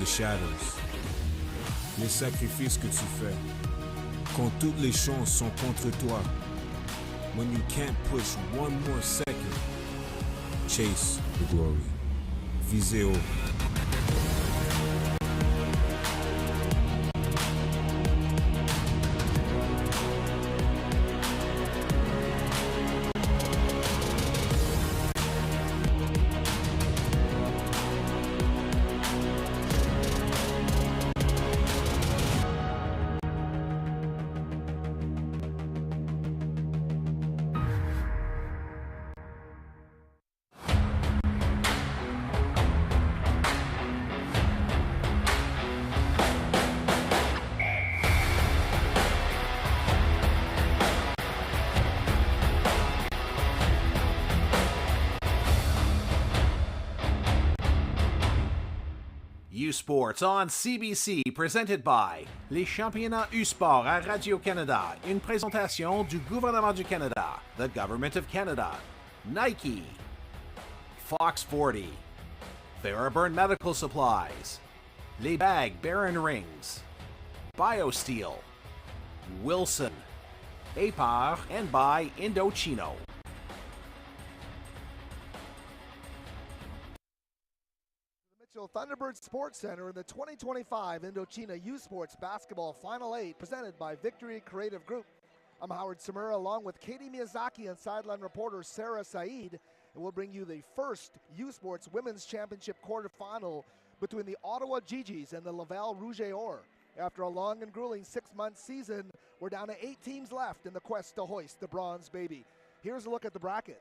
the shadows. Les sacrifices que tu fais. Quand toutes les chances sont contre toi. When you can't push one more second. Chase the glory. Visez haut. U-Sports on CBC, presented by les championnats U-Sport à Radio-Canada, une présentation du gouvernement du Canada, the Government of Canada, Nike, Fox 40, Thunderbird Medical Supplies, Les Bag Baron Rings, BioSteel, Wilson, APAR, and by Indochino. Thunderbird Sports Center in the 2025 Indochina U Sports Basketball Final 8 presented by Victory Creative Group. I'm Howard Samura along with Katie Miyazaki and sideline reporter Sarah Saeed, and we'll bring you the first U Sports Women's Championship quarterfinal between the Ottawa Gee-Gees and the Laval Rouge. After a long and grueling 6-month season, we're down to 8 teams left in the quest to hoist the bronze baby. Here's a look at the bracket.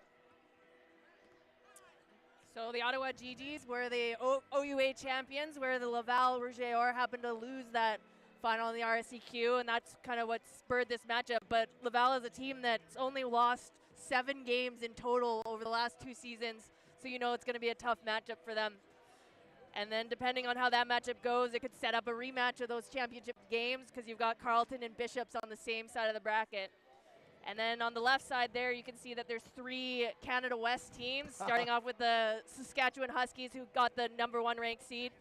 So the Ottawa Gee-Gees were the OUA champions, where the Laval Rouge happened to lose that final in the RSEQ, and that's kind of what spurred this matchup. But Laval is a team that's only lost 7 games in total over the last 2 seasons, so you know it's going to be a tough matchup for them. And then depending on how that matchup goes, it could set up a rematch of those championship games, because you've got Carleton and Bishops on the same side of the bracket. And then on the left side there, you can see that there's 3 Canada West teams, starting off with the Saskatchewan Huskies, who got the #1 ranked seed.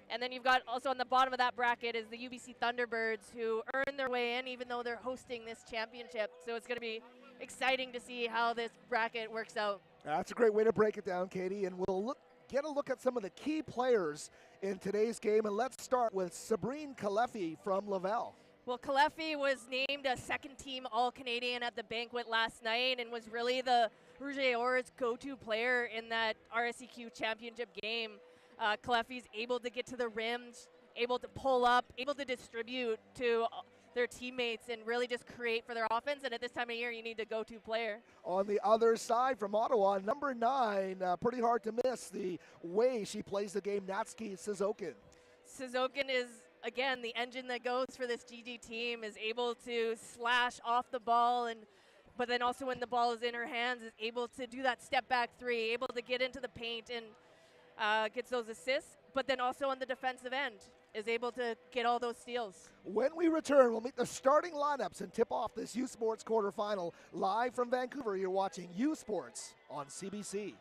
And then you've got also on the bottom of that bracket is the UBC Thunderbirds, who earned their way in even though they're hosting this championship. So it's going to be exciting to see how this bracket works out. That's a great way to break it down, Katie. And we'll get a look at some of the key players in today's game. And let's start with Sabrine Kalefi from Laval. Well, Kalefi was named a second-team All-Canadian at the banquet last night and was really the Rouge et Or's go-to player in that RSEQ championship game. Kalefi's able to get to the rims, able to pull up, able to distribute to their teammates and really just create for their offense. And at this time of year, you need a go-to player. On the other side from Ottawa, number 9, pretty hard to miss the way she plays the game, Natsuki Suzokin. Suzokin is, again, the engine that goes for this GG team, is able to slash off the ball, but then also when the ball is in her hands, is able to do that step back 3, able to get into the paint and gets those assists, but then also on the defensive end is able to get all those steals. When we return, we'll meet the starting lineups and tip off this U Sports quarterfinal. Live from Vancouver, you're watching U Sports on CBC.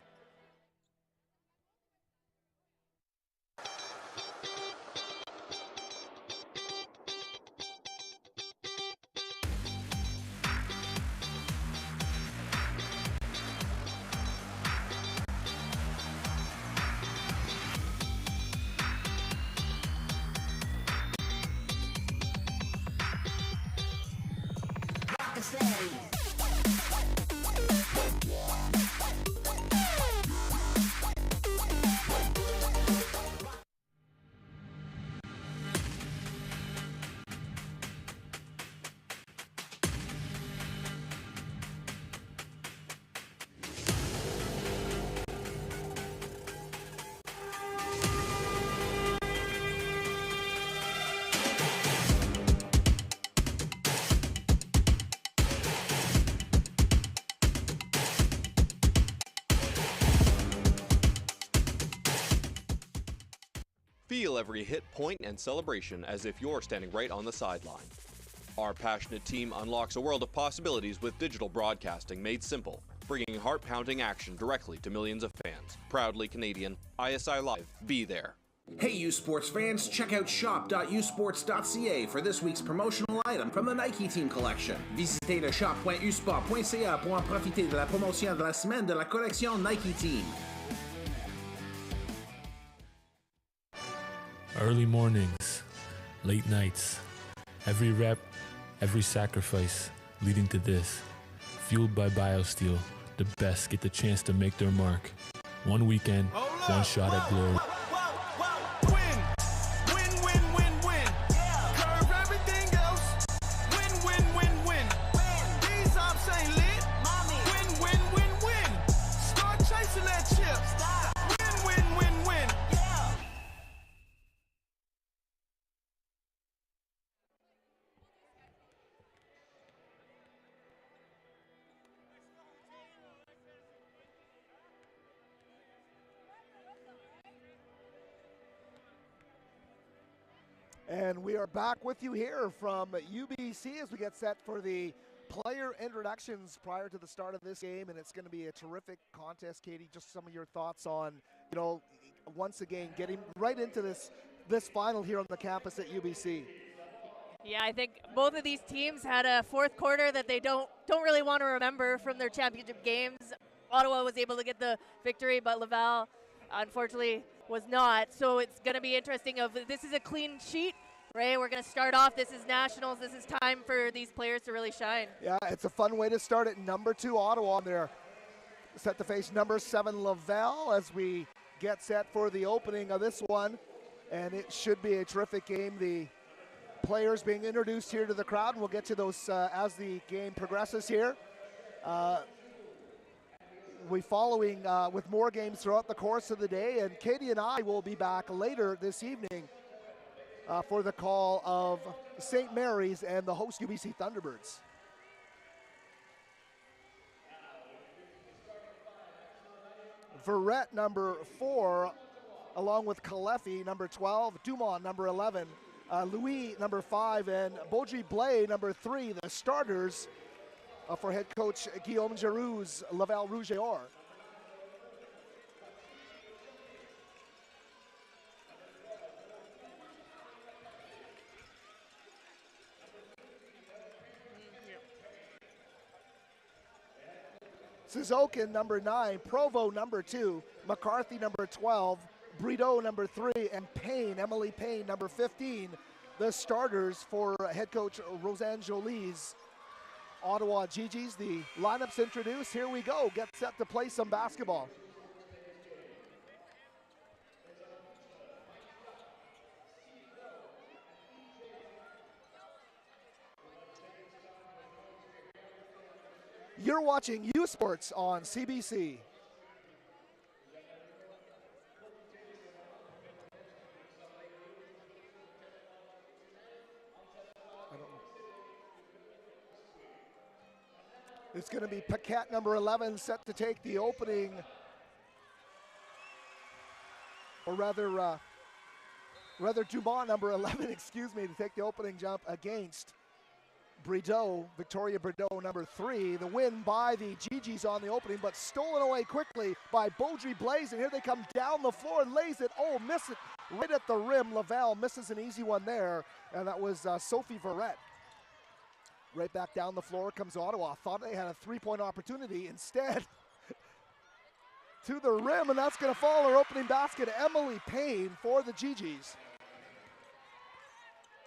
Feel every hit, point, and celebration as if you're standing right on the sideline. Our passionate team unlocks a world of possibilities with digital broadcasting made simple, bringing heart-pounding action directly to millions of fans. Proudly Canadian, ISI Live, be there. Hey U Sports fans, check out shop.usports.ca for this week's promotional item from the Nike Team Collection. Visitez le shop.usport.ca pour en profiter de la promotion de la semaine de la collection Nike Team. Early mornings, late nights, every rep, every sacrifice leading to this. Fueled by BioSteel, the best get the chance to make their mark. One weekend, one shot at glory. And we are back with you here from UBC as we get set for the player introductions prior to the start of this game, and it's going to be a terrific contest. Katie, just some of your thoughts on, once again, getting right into this final here on the campus at UBC. Yeah, I think both of these teams had a fourth quarter that they don't really want to remember from their championship games. Ottawa was able to get the victory, but Laval, unfortunately, was not. So it's going to be interesting. This is a clean sheet, right? We're going to start off. This is nationals. This is time for these players to really shine. Yeah, it's a fun way to start it. Number 2 Ottawa on there, set to face number 7 Laval as we get set for the opening of this one. And it should be a terrific game. The players being introduced here to the crowd. We'll get to those as the game progresses here. We're following with more games throughout the course of the day, and Katie and I will be back later this evening for the call of St. Mary's and the host UBC Thunderbirds. Verrett, number 4, along with Kalefi, number 12, Dumont, number 11, Louis, number 5, and Beaudry Blais, number 3, the starters for head coach Guillaume Giroux's Laval Rouge et Or. Suzokin, number 9, Provo, number 2, McCarthy, number 12, Brideau, number 3, and Payne, Emily Payne, number 15, the starters for head coach Roseanne Jolie's Ottawa Gee-Gees. The lineups introduced. Here we go. Get set to play some basketball. You're watching U Sports on CBC. It's going to be Paquette, number 11, set to take the opening, or rather Dumont, number 11, excuse me, to take the opening jump against Brideau, Victoria Brideau, number 3. The win by the Gee-Gees on the opening, but stolen away quickly by Beaudry Blais, and here they come down the floor and lays it. Oh, miss it right at the rim. Laval misses an easy one there, and that was Sophie Verrett. Right back down the floor comes Ottawa. Thought they had a three-point opportunity. Instead, to the rim, and that's going to fall. Her opening basket, Emily Payne for the Gee-Gees.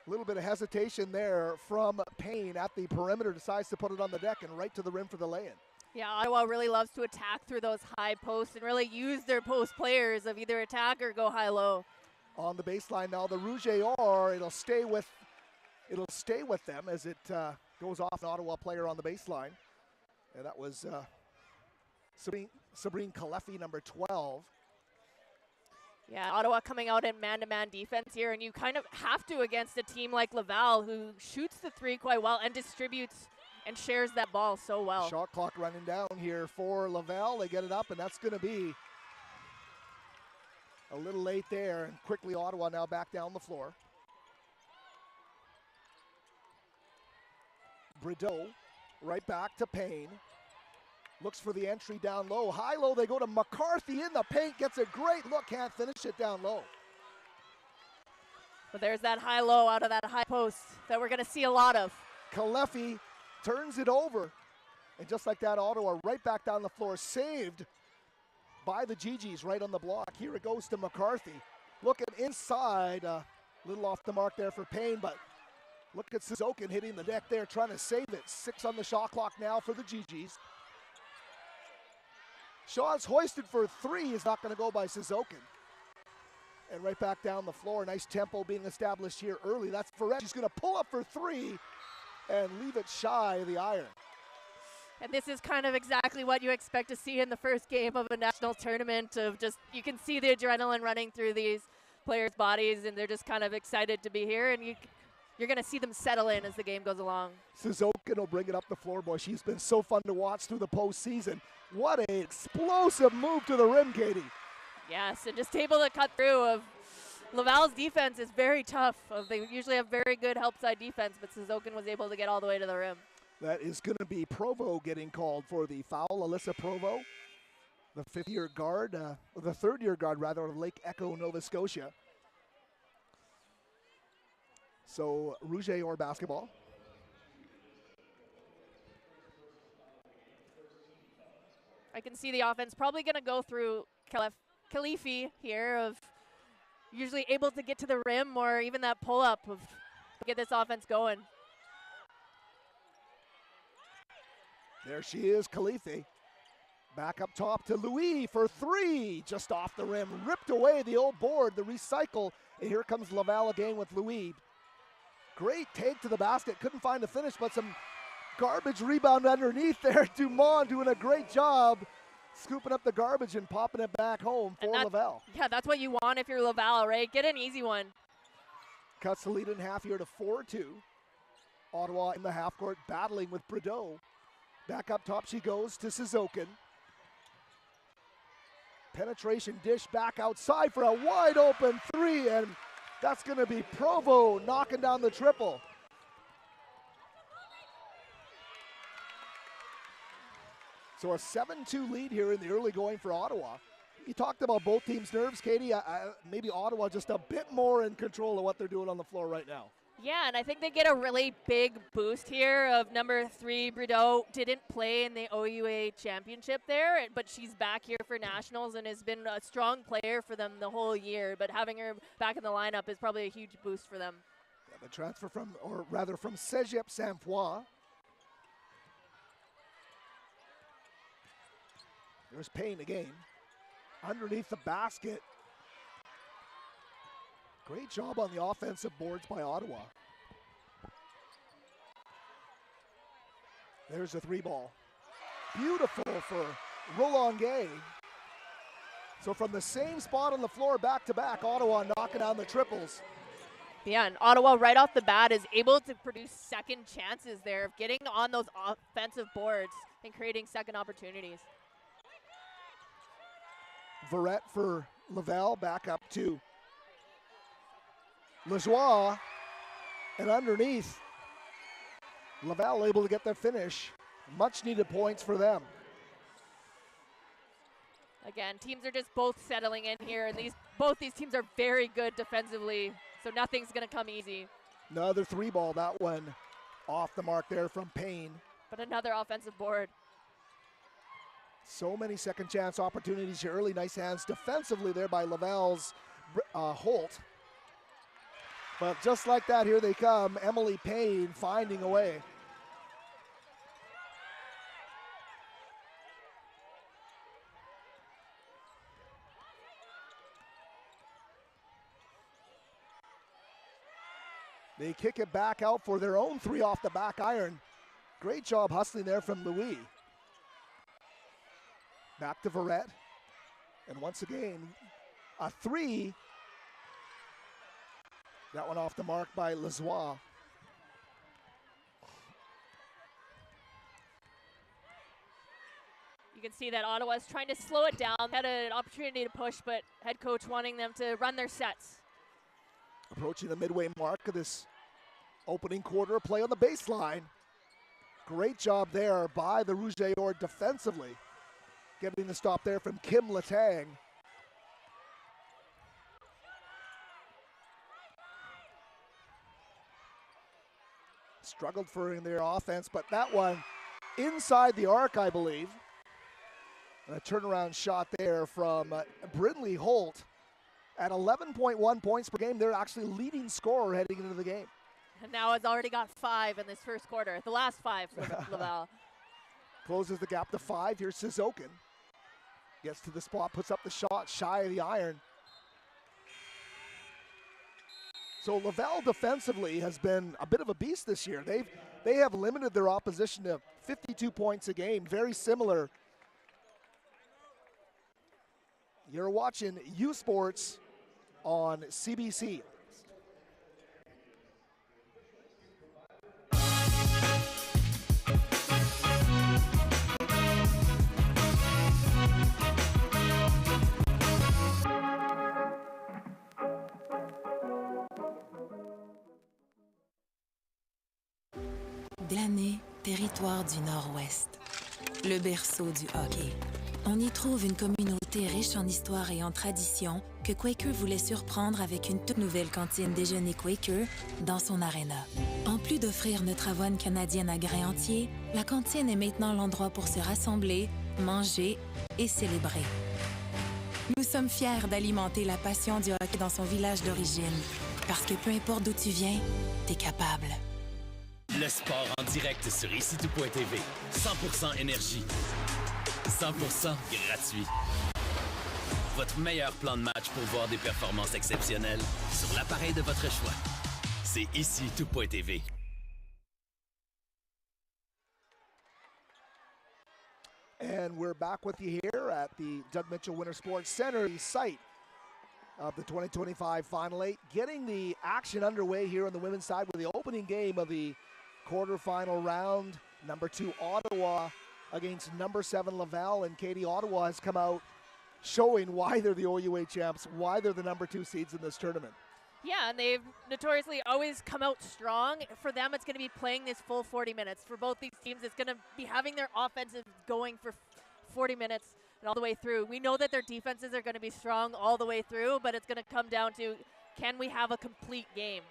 A little bit of hesitation there from Payne at the perimeter. Decides to put it on the deck and right to the rim for the lay-in. Yeah, Ottawa really loves to attack through those high posts and really use their post players of either attack or go high-low. On the baseline now, the Rouge et Or, it'll stay with them as it goes off an Ottawa player on the baseline. And that was Sabrine Kalefi, number 12. Yeah, Ottawa coming out in man-to-man defense here, and you kind of have to against a team like Laval who shoots the three quite well and distributes and shares that ball so well. Shot clock running down here for Laval. They get it up, and that's going to be a little late there. And quickly Ottawa now back down the floor. Brideau right back to Payne. Looks for the entry down low. High-low, they go to McCarthy in the paint. Gets a great look, can't finish it down low. But there's that high-low out of that high post that we're going to see a lot of. Kalefi turns it over. And just like that, Ottawa right back down the floor, saved by the Gee-Gees right on the block. Here it goes to McCarthy. Looking inside, a little off the mark there for Payne, but look at Suzokin hitting the deck there, trying to save it. 6 on the shot clock now for the Gee-Gees. Shaw's hoisted for 3 is not going to go by Suzokin. And right back down the floor, nice tempo being established here early. That's Verrett. She's going to pull up for 3 and leave it shy of the iron. And this is kind of exactly what you expect to see in the first game of a national tournament, of just, you can see the adrenaline running through these players' bodies, and they're just kind of excited to be here, and you're going to see them settle in as the game goes along. Suzokin will bring it up the floor, boy. She's been so fun to watch through the postseason. What an explosive move to the rim, Katie. Yes, and just able to cut through. Of Laval's defense is very tough. They usually have very good help side defense, but Suzokin was able to get all the way to the rim. That is going to be Provo getting called for the foul. Alyssa Provo, the 5th-year guard, or the 3rd-year guard rather, of Lake Echo, Nova Scotia. So Rouge or basketball. I can see the offense probably going to go through Kalifi here, of usually able to get to the rim, or even that pull-up of get this offense going. There she is, Kalifi. Back up top to Louis for 3. Just off the rim, ripped away the old board, the recycle. And here comes Laval again with Louis. Great take to the basket, couldn't find the finish, but some garbage rebound underneath there. Dumont doing a great job scooping up the garbage and popping it back home for Laval. Yeah, that's what you want if you're Laval, right? Get an easy one. Cuts the lead in half here to 4-2. Ottawa in the half court battling with Brideau. Back up top she goes to Suzokin. Penetration dish back outside for a wide open 3, and that's going to be Provo knocking down the triple. So a 7-2 lead here in the early going for Ottawa. You talked about both teams' nerves, Katie. Maybe Ottawa just a bit more in control of what they're doing on the floor right now. Yeah, and I think they get a really big boost here of number 3, Brideau. Didn't play in the OUA championship there, but she's back here for nationals and has been a strong player for them the whole year. But having her back in the lineup is probably a huge boost for them. Yeah, the transfer from Cégep Saint-Foy. There's Payne again. Underneath the basket. Great job on the offensive boards by Ottawa. There's a 3-ball. Beautiful for Roland Gay. So from the same spot on the floor, back-to-back, Ottawa knocking down the triples. Yeah, and Ottawa right off the bat is able to produce second chances there, of getting on those offensive boards and creating second opportunities. Verrett for Laval, back up to Lajoie, and underneath, Laval able to get their finish. Much needed points for them. Again, teams are just both settling in here, and both these teams are very good defensively, so nothing's going to come easy. Another 3-ball, that one off the mark there from Payne. But another offensive board. So many second chance opportunities here early. Nice hands defensively there by Laval's Holt. But just like that, here they come. Emily Payne finding a way. They kick it back out for their own 3 off the back iron. Great job hustling there from Louis. Back to Verrett. And once again, a 3. That one off the mark by Lajoie. You can see that Ottawa's trying to slow it down. Had an opportunity to push, but head coach wanting them to run their sets. Approaching the midway mark of this opening quarter, play on the baseline. Great job there by the Rouge et Or defensively. Getting the stop there from Kim Letang. struggled for in their offense, but that one inside the arc, I believe. And a turnaround shot there from Brindley Holt. At 11.1 points per game, they're actually leading scorer heading into the game. And now it's already got 5 in this first quarter, the last 5 for Laval. Closes the gap to 5. Here's Suzokin. Gets to the spot, puts up the shot, shy of the iron. So Laval defensively has been a bit of a beast this year. They have limited their opposition to 52 points a game, very similar. You're watching U Sports on CBC. Glaney, territoire du Nord-Ouest. Le berceau du hockey. On y trouve une communauté riche en histoire et en tradition que Quaker voulait surprendre avec une toute nouvelle cantine déjeuner Quaker dans son aréna. En plus d'offrir notre avoine canadienne à grains entiers, la cantine est maintenant l'endroit pour se rassembler, manger et célébrer. Nous sommes fiers d'alimenter la passion du hockey dans son village d'origine, parce que peu importe d'où tu viens, t'es capable. Le sport en direct sur ICTout.tv. 100% énergie. 100% gratuit. Votre meilleur plan de match pour voir des performances exceptionnelles sur l'appareil de votre choix. C'est ICTout.tv. And we're back with you here at the Doug Mitchell Winter Sports Center, the site of the 2025 Final 8. Getting the action underway here on the women's side with the opening game of the quarterfinal round. Number 2 Ottawa against number 7 Laval, and Katie, Ottawa has come out showing why they're the OUA champs, why they're the number 2 seeds in this tournament. Yeah, and they've notoriously always come out strong. For them, it's going to be playing this full 40 minutes. For both these teams, it's going to be having their offenses going for 40 minutes and all the way through. We know that their defenses are going to be strong all the way through, but it's going to come down to, can we have a complete game?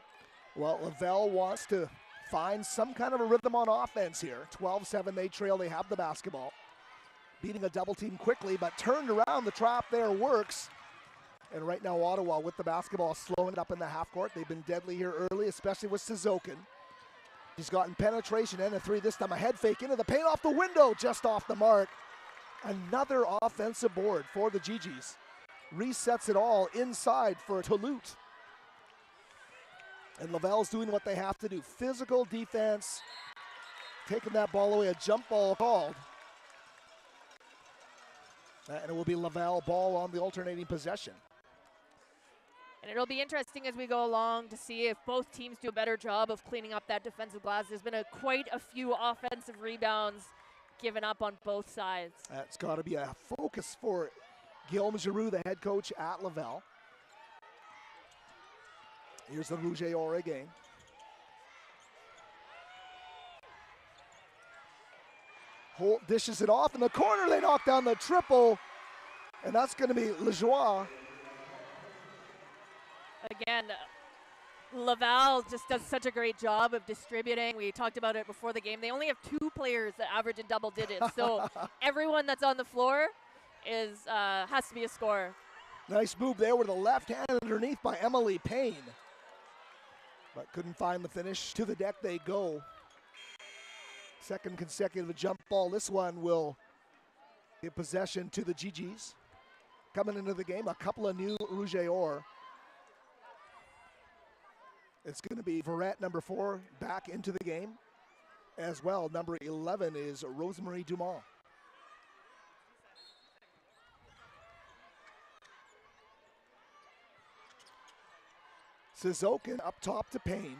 Well, Laval wants to find some kind of a rhythm on offense here. 12-7, they trail, they have the basketball. Beating a double team quickly, but turned around, the trap there works. And right now Ottawa with the basketball, slowing it up in the half court. They've been deadly here early, especially with Suzokin. He's gotten penetration and a 3, this time a head fake into the paint, off the window, just off the mark. Another offensive board for the Gee-Gees. Resets it all inside for Toulouse. And Laval's doing what they have to do. Physical defense, taking that ball away, a jump ball called. And it will be Laval ball on the alternating possession. And it'll be interesting as we go along to see if both teams do a better job of cleaning up that defensive glass. There's been quite a few offensive rebounds given up on both sides. That's got to be a focus for Guillaume Giroux, the head coach at Laval. Here's the Rouge et Or again. Holt dishes it off in the corner. They knock down the triple, and that's going to be Lejoie. Again, Laval just does such a great job of distributing. We talked about it before the game. They only have 2 players that average in double digits, so everyone that's on the floor has to be a scorer. Nice move there with the left hand underneath by Emily Payne. But couldn't find the finish. To the deck they go. Second consecutive jump ball. This one will give possession to the Gee-Gees. Coming into the game, a couple of new Rouge et Or. It's going to be Verrett, number 4, back into the game. As well, number 11 is Rosemary Dumont. Suzokin up top to Payne.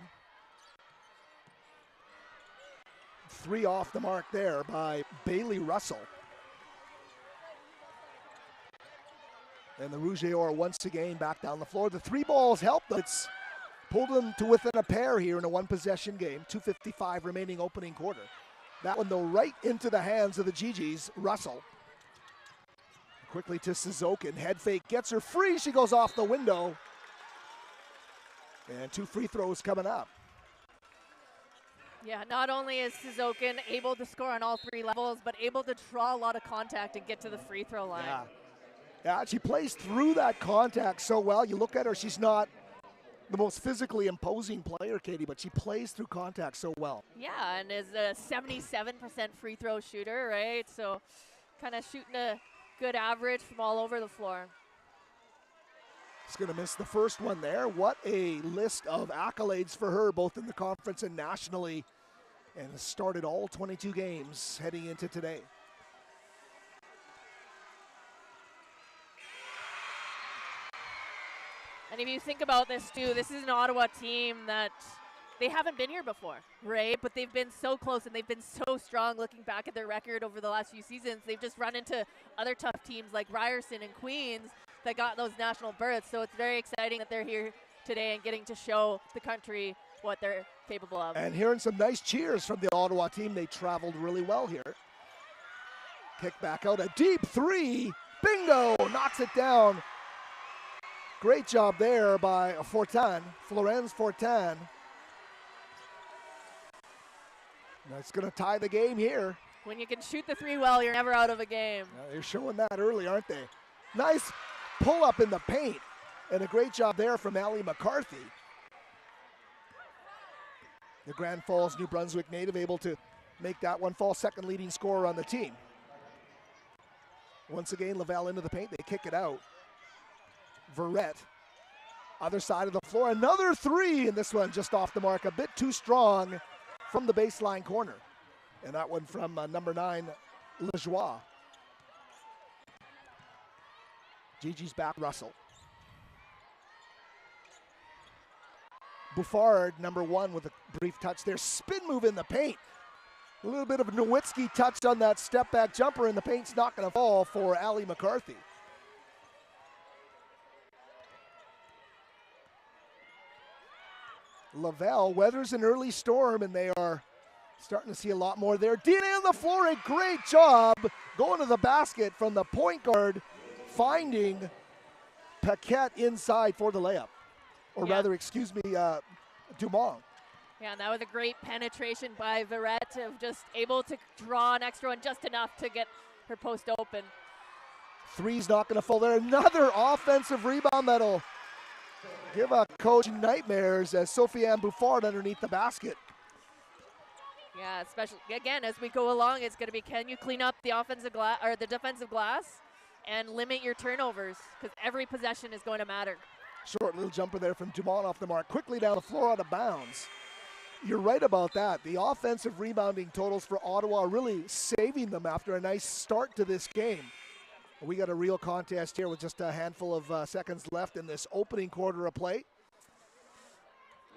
3 off the mark there by Bailey Russell. And the Rouge et Or once again back down the floor. The 3 balls helped. It's pulled them to within a pair here in a 1-possession game. 2:55 remaining opening quarter. That one though right into the hands of the Gee-Gees. Russell. Quickly to Suzokin. Head fake gets her free. She goes off the window. And 2 free throws coming up. Yeah, not only is Suzokin able to score on all three levels, but able to draw a lot of contact and get to the free throw line. Yeah, she plays through that contact so well. You look at her, she's not the most physically imposing player, Katie, but she plays through contact so well. Yeah, and is a 77% free throw shooter, right? So kind of shooting a good average from all over the floor. She's going to miss the first one there. What a list of accolades for her, both in the conference and nationally, and has started all 22 games heading into today. And if you think about this too, this is an Ottawa team that they haven't been here before, right? But they've been so close and they've been so strong looking back at their record over the last few seasons. They've just run into other tough teams like Ryerson and Queens that got those national berths. So it's very exciting that they're here today and getting to show the country what they're capable of. And hearing some nice cheers from the Ottawa team. They traveled really well here. Kick back out, a deep three. Bingo! Knocks it down. Great job there by Fortin, Florence Fortin. That's going to tie the game here. When you can shoot the three well, you're never out of a game. They're showing that early, aren't they? Nice pull up in the paint, and a great job there from Allie McCarthy. The Grand Falls, New Brunswick native, able to make that one fall, second leading scorer on the team. Once again, Laval into the paint, they kick it out. Verrett, other side of the floor, another three, and this one just off the mark, a bit too strong from the baseline corner. And that one from number 9, Lejoie. Gee-Gees back, Russell. Buffard, number 1, with a brief touch there. Spin move in the paint. A little bit of a Nowitzki touch on that step back jumper, and the paint's not going to fall for Allie McCarthy. Laval weathers an early storm, and they are starting to see a lot more there. DNA on the floor, a great job going to the basket from the point guard, finding Paquette inside for the layup. Or rather, excuse me, Dumont. Yeah, and that was a great penetration by Verrett, of just able to draw an extra one just enough to get her post open. Three's not going to fall there. Another offensive rebound that'll give a coach nightmares as Sophie-Anne Buffard underneath the basket. Yeah, especially, again, as we go along, it's going to be, can you clean up the offensive glass or the defensive glass and limit your turnovers, because every possession is going to matter. Short little jumper there from Dumont off the mark. Quickly down the floor, out of bounds. You're right about that. The offensive rebounding totals for Ottawa are really saving them after a nice start to this game. We got a real contest here with just a handful of seconds left in this opening quarter of play.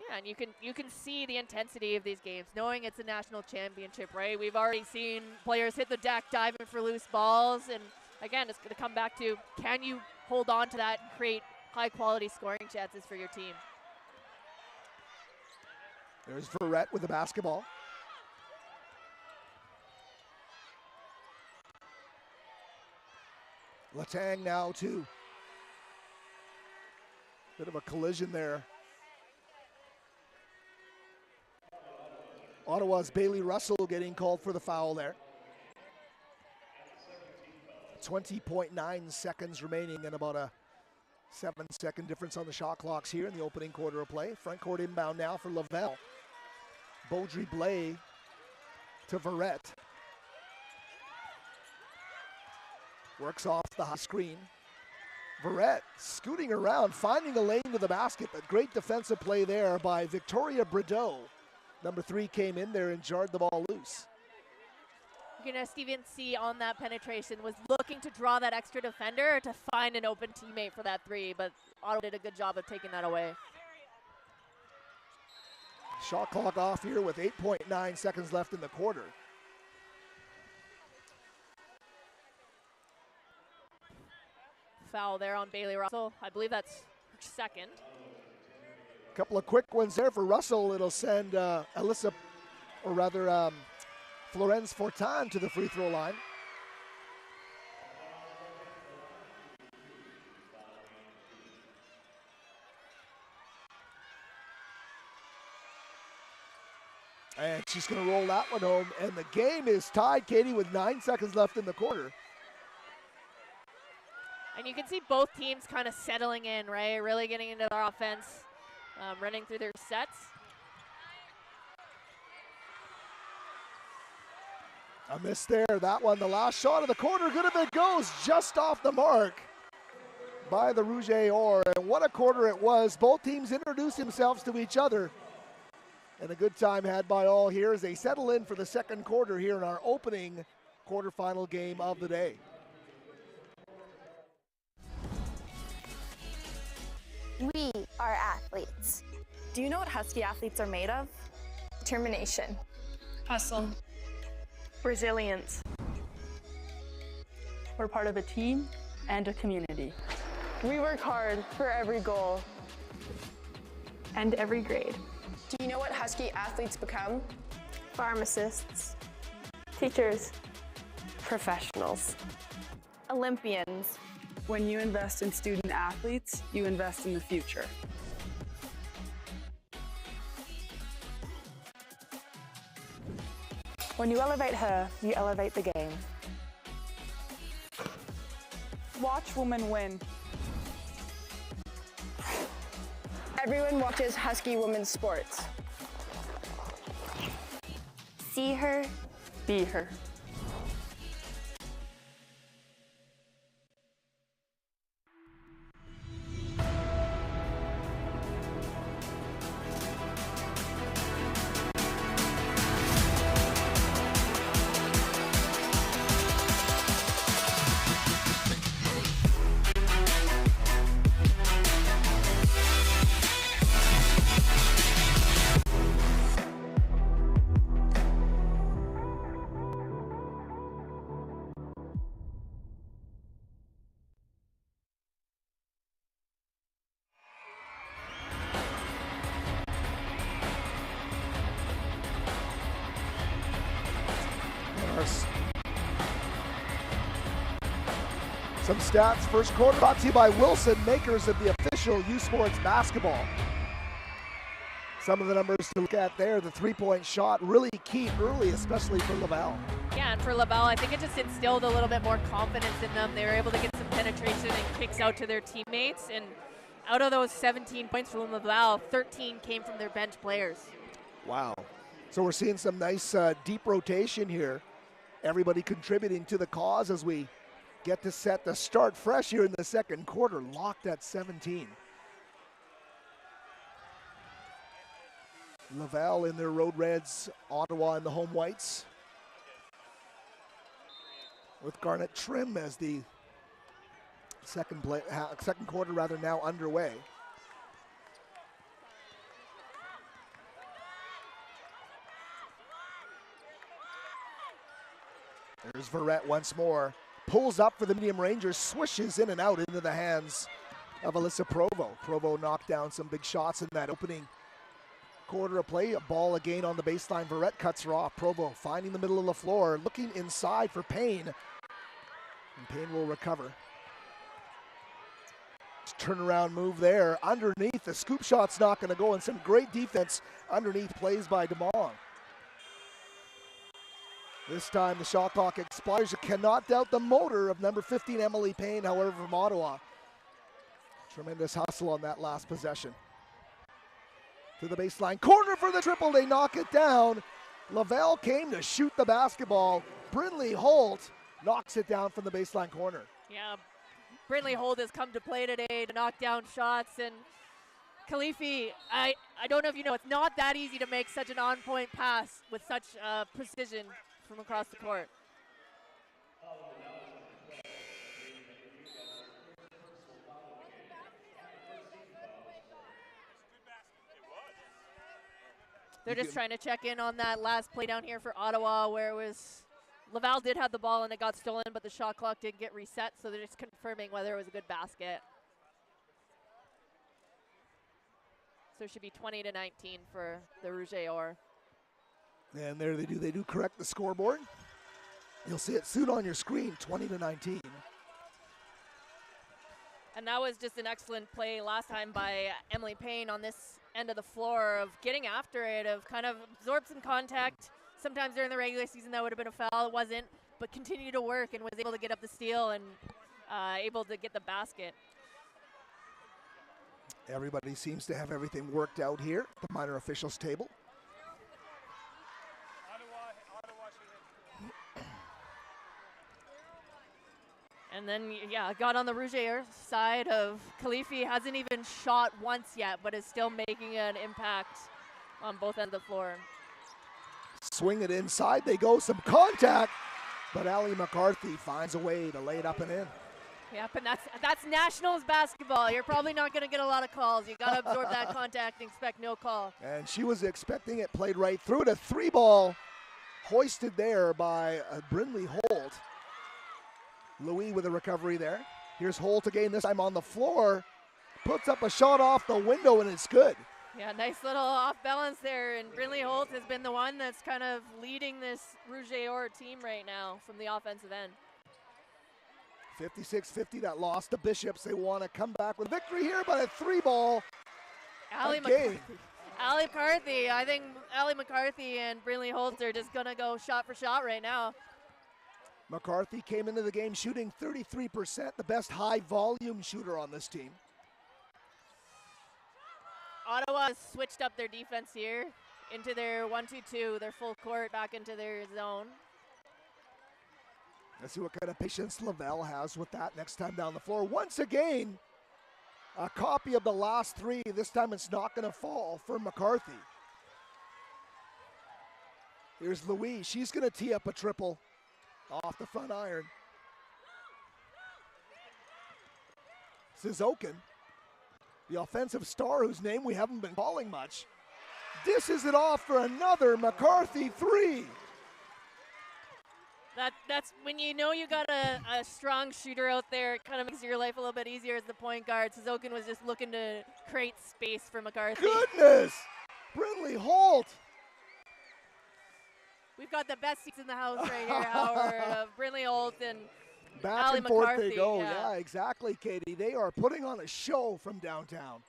Yeah, and you can see the intensity of these games, knowing it's a national championship, right? We've already seen players hit the deck diving for loose balls, and again, it's going to come back to, can you hold on to that and create high-quality scoring chances for your team? There's Verrett with the basketball. Letang now too. Bit of a collision there. Ottawa's Bailey Russell getting called for the foul there. 20.9 seconds remaining and about a 7-second difference on the shot clocks here in the opening quarter of play. Front court inbound now for Laval. Beaudry Blais to Verrett. Works off the high screen. Verrett scooting around, finding a lane to the basket, but great defensive play there by Victoria Brideau. Number 3 came in there and jarred the ball loose. You know, Steven C on that penetration was looking to draw that extra defender to find an open teammate for that 3, but Ottawa did a good job of taking that away. Shot clock off here with 8.9 seconds left in the quarter. Foul there on Bailey Russell. I believe that's her second. A couple of quick ones there for Russell. It'll send Florence Fortin to the free throw line. And she's going to roll that one home. And the game is tied, Katie, with 9 seconds left in the quarter. And you can see both teams kind of settling in, right? Really getting into their offense, running through their sets. A miss there. That one, the last shot of the quarter, good if it goes just off the mark by the Rouge et Or. And what a quarter it was. Both teams introduced themselves to each other. And a good time had by all here as they settle in for the second quarter here in our opening quarterfinal game of the day. We are athletes. Do you know what Husky athletes are made of? Determination. Hustle. Resilience. We're part of a team and a community. We work hard for every goal. And every grade. Do you know what Husky athletes become? Pharmacists. Teachers. Professionals. Olympians. When you invest in student athletes, you invest in the future. When you elevate her, you elevate the game. Watch women win. Everyone watches Husky women's sports. See her, be her. Some stats, first quarter brought to you by Wilson, makers of the official U Sports basketball. Some of the numbers to look at there, the three-point shot really key early, especially for Laval. Yeah, and for Laval, I think it just instilled a little bit more confidence in them. They were able to get some penetration and kicks out to their teammates. And out of those 17 points from Laval, 13 came from their bench players. Wow. So we're seeing some nice deep rotation here. Everybody contributing to the cause as we get to set the start fresh here in the second quarter, locked at 17. Laval in their road reds, Ottawa in the home whites, with Garnet Trim as the second quarter now underway. There's Verrett once more. Pulls up for the Medium Rangers, swishes in and out into the hands of Alyssa Provo. Provo knocked down some big shots in that opening quarter of play. A ball again on the baseline. Verrett cuts her off. Provo finding the middle of the floor, looking inside for Payne. And Payne will recover. Turnaround move there. Underneath, the scoop shot's not going to go, and some great defense underneath plays by DeMong. This time the shot clock expires. You cannot doubt the motor of number 15, Emily Payne, however, from Ottawa. Tremendous hustle on that last possession. To the baseline, corner for the triple, they knock it down. Laval came to shoot the basketball. Brynlee Holt knocks it down from the baseline corner. Yeah, Brynlee Holt has come to play today to knock down shots. And Khalifi, I don't know if you know, it's not that easy to make such an on-point pass with such precision from across the court. They're just trying to check in on that last play down here for Ottawa, where it was Laval did have the ball and it got stolen, but the shot clock did get reset, so they're just confirming whether it was a good basket. So it should be 20-19 for the Rouge et Or. And there they do correct the scoreboard. You'll see it soon on your screen, 20-19. And that was just an excellent play last time by Emily Payne on this end of the floor, of getting after it, of kind of absorb some contact. Sometimes during the regular season that would have been a foul, it wasn't, but continued to work and was able to get up the steal and able to get the basket. Everybody seems to have everything worked out here at the minor officials table. And then, yeah, got on the Rouge side of Khalifi. Hasn't even shot once yet, but is still making an impact on both ends of the floor. Swing it inside. They go. Some contact. But Ali McCarthy finds a way to lay it up and in. Yep, and that's Nationals basketball. You're probably not going to get a lot of calls. You got to absorb that contact and expect no call. And she was expecting it, played right through it. A 3-ball hoisted there by Brindley Holt. Louis with a recovery there. Here's Holt again, this time on the floor. Puts up a shot off the window, and it's good. Yeah, nice little off balance there. And Brindley Holt has been the one that's kind of leading this Rouge or team right now from the offensive end. 56-50, that loss to Bishops. They want to come back with victory here, but a 3-ball. Ali McCarthy. I think Ali McCarthy and Brindley Holt are just going to go shot for shot right now. McCarthy came into the game shooting 33%, the best high-volume shooter on this team. Ottawa switched up their defense here into their 1-2-2, their full court, back into their zone. Let's see what kind of patience Laval has with that next time down the floor. Once again, a copy of the last 3. This time it's not going to fall for McCarthy. Here's Louise. She's going to tee up a triple off the front iron. Suzokin, the offensive star whose name we haven't been calling much, dishes it off for another McCarthy 3. That's when you know you got a strong shooter out there. It kind of makes your life a little bit easier as the point guard. Suzokin was just looking to create space for McCarthy. Goodness! Brindley Holt. We've got the best seats in the house right here, Howard, of Brindley Holt and Back Ali and forth McCarthy. they go. Yeah, exactly, Katie. They are putting on a show from downtown.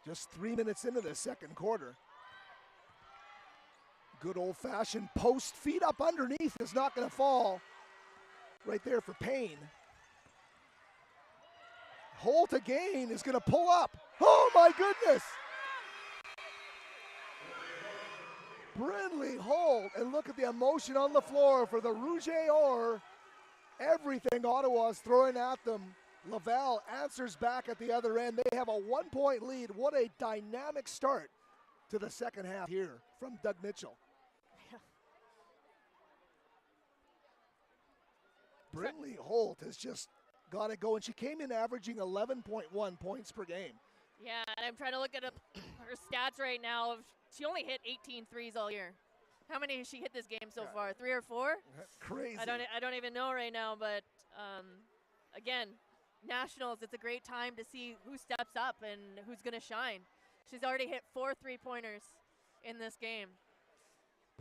Just 3 minutes into the second quarter. Good old-fashioned post, feet up underneath is not going to fall. Right there for Payne. Holt again is going to pull up. Oh my goodness! Brindley Holt, and look at the emotion on the floor for the Rouge or. Everything Ottawa's throwing at them. Laval answers back at the other end. They have a 1-point lead. What a dynamic start to the second half here from Doug Mitchell. Brindley Holt has just got it going. She came in averaging 11.1 points per game. Yeah, and I'm trying to look at her stats right now. She only hit 18 threes all year. How many has she hit this game so far? 3 or 4? Crazy. I don't even know right now, but again, Nationals, it's a great time to see who steps up and who's going to shine. She's already hit 4 3-pointers in this game.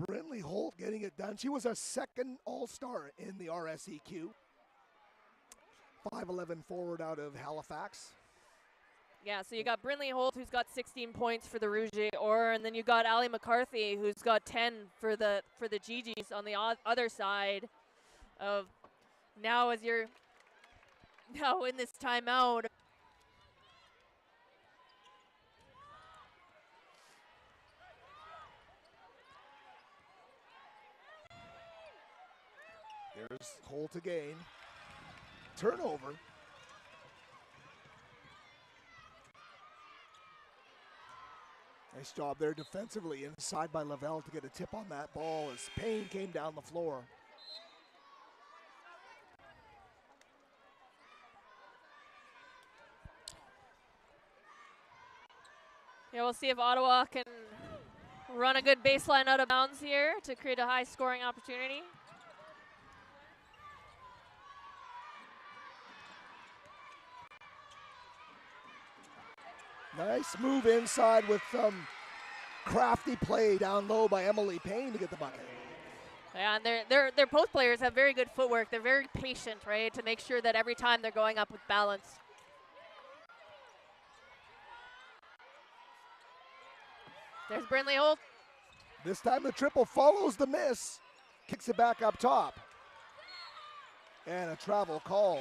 Brindley Holt getting it done. She was a second All-Star in the RSEQ. 5'11" forward out of Halifax. Yeah, so you got Brindley Holt, who's got 16 points for the Rouge or, and then you got Ali McCarthy, who's got 10 for the Gee-Gees on the other side of now as you're now in this timeout. There's Holt again. Turnover. Nice job there defensively inside by Laval to get a tip on that ball as Payne came down the floor. Yeah, we'll see if Ottawa can run a good baseline out of bounds here to create a high scoring opportunity. Nice move inside with some crafty play down low by Emily Payne to get the bucket. Yeah, and their post players have very good footwork. They're very patient, right, to make sure that every time they're going up with balance. There's Brindley Holt. This time the triple follows the miss. Kicks it back up top. And a travel called.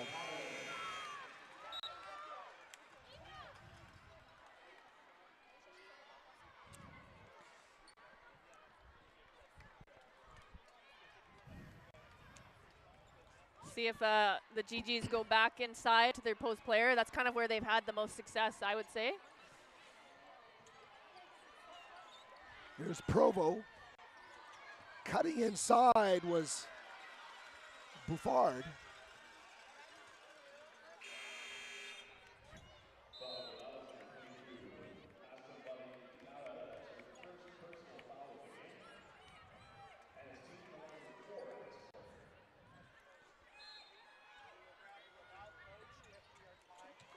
See if the Gee-Gees go back inside to their post player. That's kind of where they've had the most success, I would say. Here's Provo. Cutting inside was Buffard.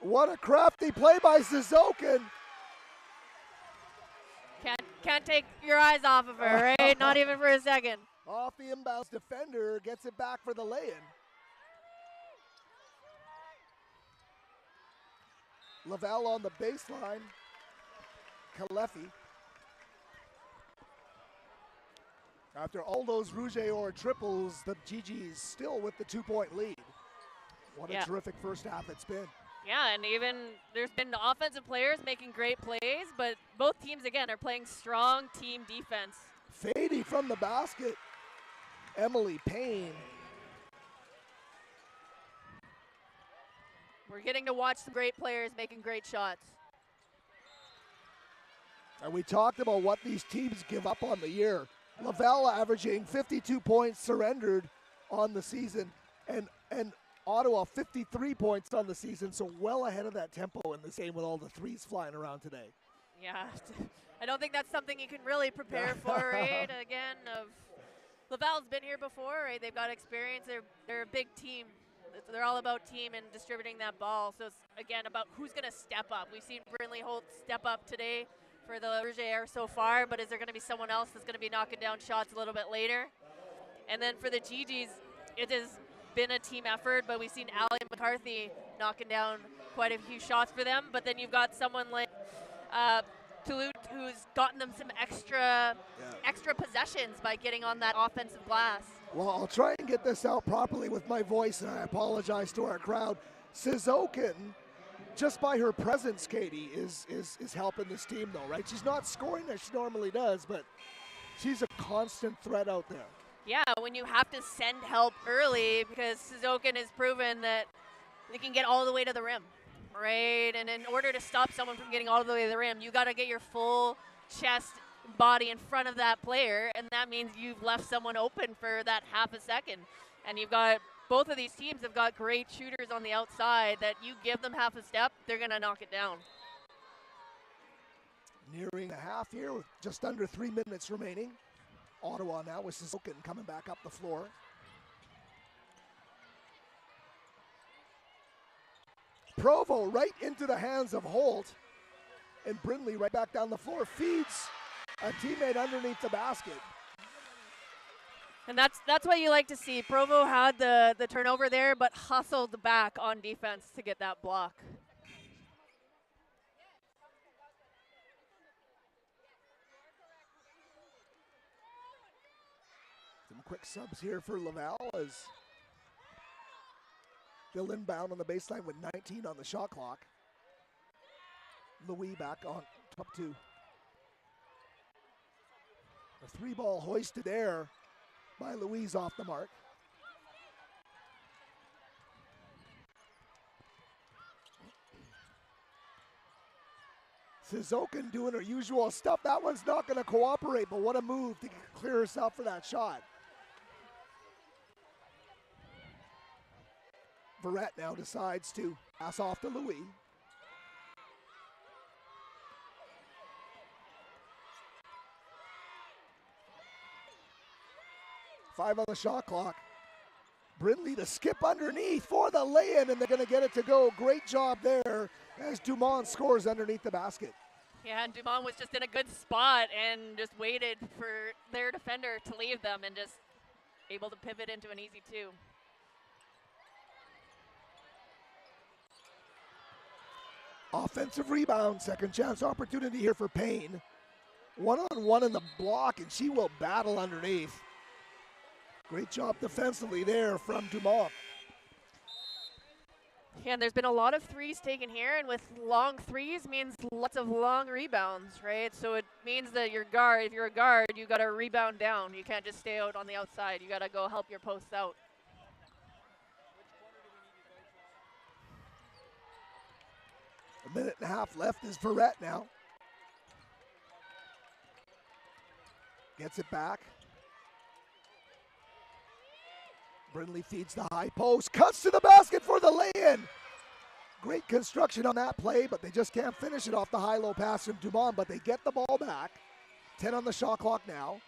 What a crafty play by Suzokin. Can't take your eyes off of her, right? Not even for a second. Off the inbounds defender, gets it back for the lay-in. Laval on the baseline. Kalefi. After all those Rouge or triples, the Gee-Gees still with the 2-point lead. What a terrific first half it's been. Yeah, and even there's been offensive players making great plays, but both teams, again, are playing strong team defense. Fady from the basket. Emily Payne. We're getting to watch some great players making great shots. And we talked about what these teams give up on the year. Laval averaging 52 points surrendered on the season, and Ottawa 53 points on the season, so well ahead of that tempo in this game with all the threes flying around today. Yeah, I don't think that's something you can really prepare for, right? Again, Laval's been here before, right? They've got experience. They're a big team. They're all about team and distributing that ball. So it's, again, about who's going to step up. We've seen Brindley Holt step up today for the Rouge Air so far, but is there going to be someone else that's going to be knocking down shots a little bit later? And then for the Gee-Gees, it has been a team effort, but we've seen Allie McCarthy knocking down quite a few shots for them. But then you've got someone like Toulouse who's gotten them some extra possessions by getting on that offensive glass. Well, I'll try and get this out properly with my voice, and I apologize to our crowd. Suzokin, just by her presence, Katie, is helping this team, though, right? She's not scoring as she normally does, but she's a constant threat out there. Yeah, when you have to send help early, because Suzokin has proven that they can get all the way to the rim, right? And in order to stop someone from getting all the way to the rim, you got to get your full chest body in front of that player, and that means you've left someone open for that half a second. And you've got, both of these teams have got great shooters on the outside that you give them half a step, they're going to knock it down. Nearing the half here with just under 3 minutes remaining. Ottawa now with Suzokin coming back up the floor. Provo right into the hands of Holt. And Brindley right back down the floor. Feeds a teammate underneath the basket. And that's what you like to see. Provo had the turnover there, but hustled back on defense to get that block. Some quick subs here for Laval as they'll inbound on the baseline with 19 on the shot clock. Louis back on top two. A 3-ball hoisted there by Louise off the mark. Suzokin doing her usual stuff. That one's not going to cooperate, but what a move to clear herself for that shot. Verrett now decides to pass off to Louis. Five on the shot clock. Brindley to skip underneath for the lay-in, and they're going to get it to go. Great job there as Dumont scores underneath the basket. Yeah, and Dumont was just in a good spot and just waited for their defender to leave them and just able to pivot into an easy two. Offensive rebound, second chance opportunity here for Payne. One-on-one in the block, and she will battle underneath. Great job defensively there from Dumont. Yeah, and there's been a lot of threes taken here, and with long threes means lots of long rebounds, right? So it means that if you're a guard, you got to rebound down. You can't just stay out on the outside. You got to go help your posts out. A minute and a half left is Verrett now. Gets it back. Brindley feeds the high post, cuts to the basket for the lay-in. Great construction on that play, but they just can't finish it off the high-low pass from Dumont, but they get the ball back. 10 on the shot clock now.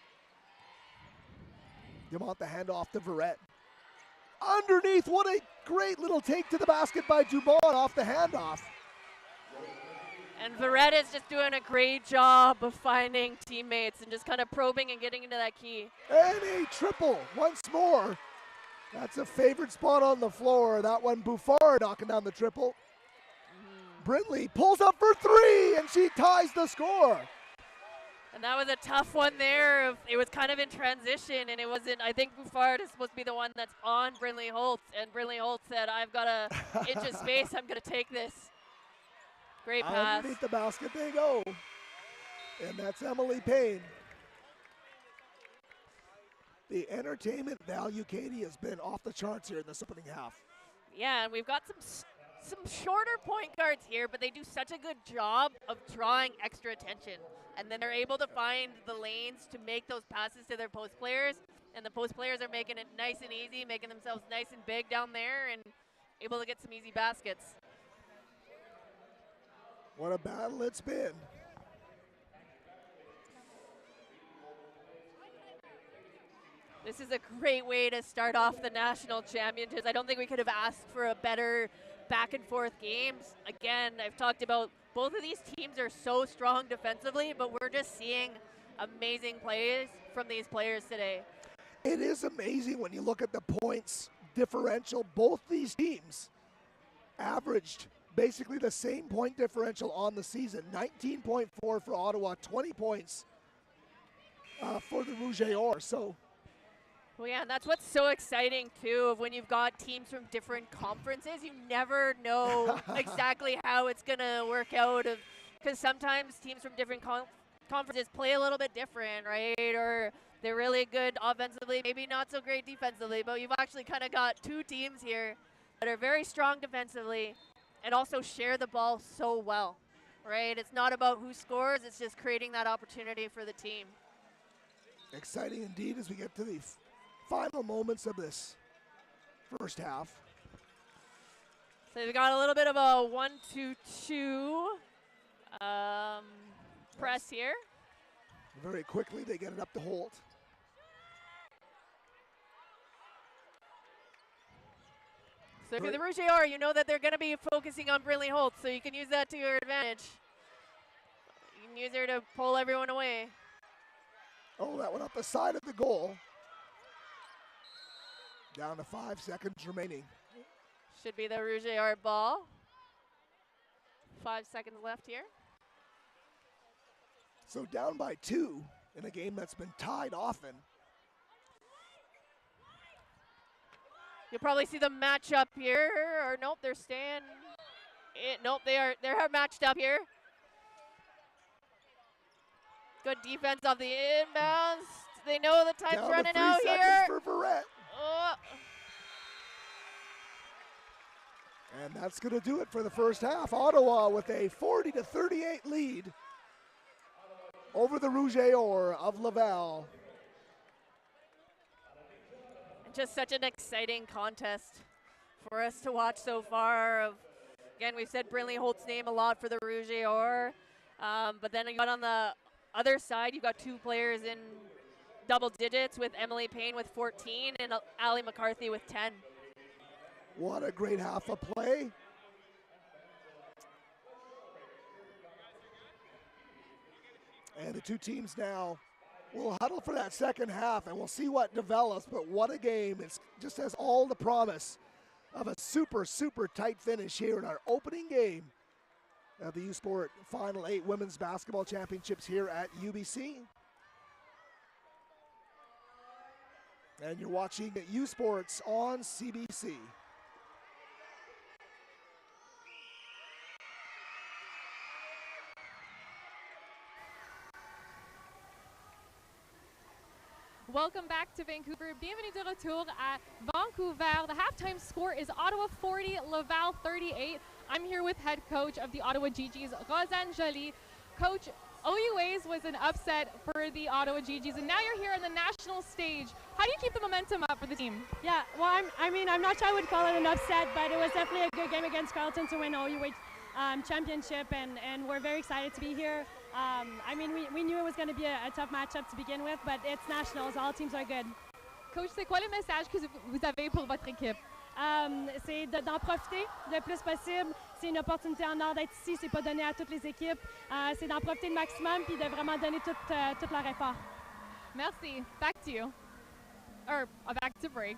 Dumont the handoff to Verrett. Underneath, what a great little take to the basket by Dumont off the handoff. And Verrett is just doing a great job of finding teammates and just kind of probing and getting into that key. And a triple once more. That's a favorite spot on the floor. That one, Bouffard knocking down the triple. Brindley pulls up for three, and she ties the score. And that was a tough one there. It was kind of in transition, and it wasn't. I think Bouffard is supposed to be the one that's on Brindley Holtz, and Brindley Holtz said, I've got an inch of space. I'm going to take this. Great pass. Underneath the basket they go. And that's Emily Payne. The entertainment value, Katie, has been off the charts here in this opening half. Yeah, and we've got some shorter point guards here, but they do such a good job of drawing extra attention. And then they're able to find the lanes to make those passes to their post players. And the post players are making it nice and easy, making themselves nice and big down there and able to get some easy baskets. What a battle it's been. This is a great way to start off the national championships. I don't think we could have asked for a better back and forth games. Again, I've talked about both of these teams are so strong defensively, but we're just seeing amazing plays from these players today. It is amazing when you look at the points differential. Both these teams averaged basically the same point differential on the season. 19.4 for Ottawa, 20 points for the Rouge et Or. So, well, yeah, and that's what's so exciting, too, of when you've got teams from different conferences. You never know exactly how it's going to work out, because sometimes teams from different conferences play a little bit different, right? Or they're really good offensively, maybe not so great defensively, but you've actually kind of got two teams here that are very strong defensively and also share the ball so well, right? It's not about who scores, it's just creating that opportunity for the team. Exciting indeed as we get to the final moments of this first half. So we've got a little bit of a 1-2-2 press here. Very quickly they get it up to Holt. So if you're the Rouge et Or, you know that they're going to be focusing on Brindley Holt, so you can use that to your advantage. You can use her to pull everyone away. Oh, that went up the side of the goal. Down to 5 seconds remaining. Should be the Rouge et Or ball. 5 seconds left here. So down by 2 in a game that's been tied often. You'll probably see them match up here, or nope, they're staying. Nope, they're matched up here. Good defense off the inbounds. They know the time's down running to 3 out seconds here. For Verrett. And that's going to do it for the first half. Ottawa with a 40-38 lead over the Rouge et Or of Laval. Just such an exciting contest for us to watch so far. Again, we've said Brindley Holt's name a lot for the Rouge et Or, but then you got on the other side, you've got two players in double digits with Emily Payne with 14 and Allie McCarthy with 10. What a great half of play. And the two teams now will huddle for that second half, and we'll see what develops, but what a game. It just has all the promise of a super, super tight finish here in our opening game at the U Sport Final 8 Women's Basketball Championships here at UBC. And you're watching U Sports on CBC. Welcome back to Vancouver. Bienvenue de retour à Vancouver. The halftime score is Ottawa 40, Laval 38. I'm here with head coach of the Ottawa Gee-Gees, Rosanne Joly. Coach, OUA's was an upset for the Ottawa Gee-Gees, and now you're here on the national stage. How do you keep the momentum up for the team? Yeah, well, I'm not sure I would call it an upset, but it was definitely a good game against Carleton to win OUA championship, and we're very excited to be here. We knew it was going to be a tough matchup to begin with, but it's nationals. All teams are good. Coach, c'est quoi le message que vous avez pour votre équipe? C'est d'en profiter le plus possible. C'est une opportunité en or d'être ici. C'est pas donné à toutes les équipes. C'est d'en profiter le maximum puis de vraiment donner tout leur effort. Merci. Back to you. Or back to break.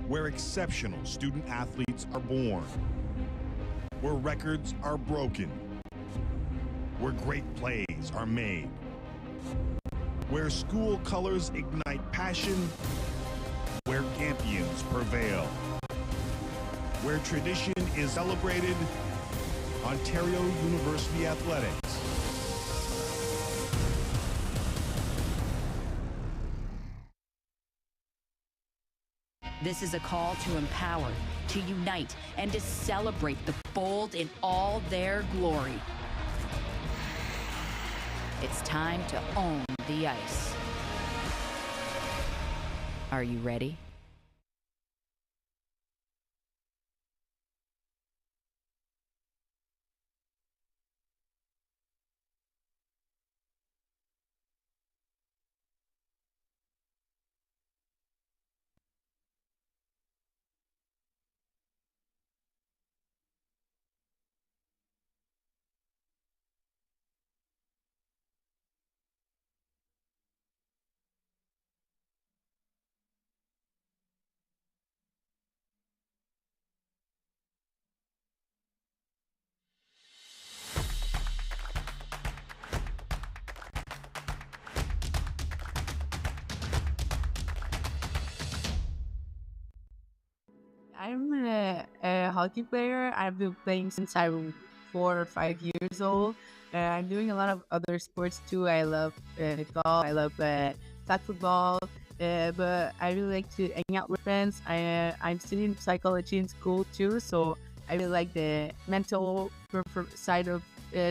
Where exceptional student athletes are born, where records are broken, where great plays are made, where school colors ignite passion, where champions prevail, where tradition is celebrated, Ontario University Athletics. This is a call to empower, to unite, and to celebrate the bold in all their glory. It's time to own the ice. Are you ready? I'm a hockey player. I've been playing since I was 4 or 5 years old. I'm doing a lot of other sports too. I love golf. I love flag football. But I really like to hang out with friends. I'm studying psychology in school too, so I really like the mental side of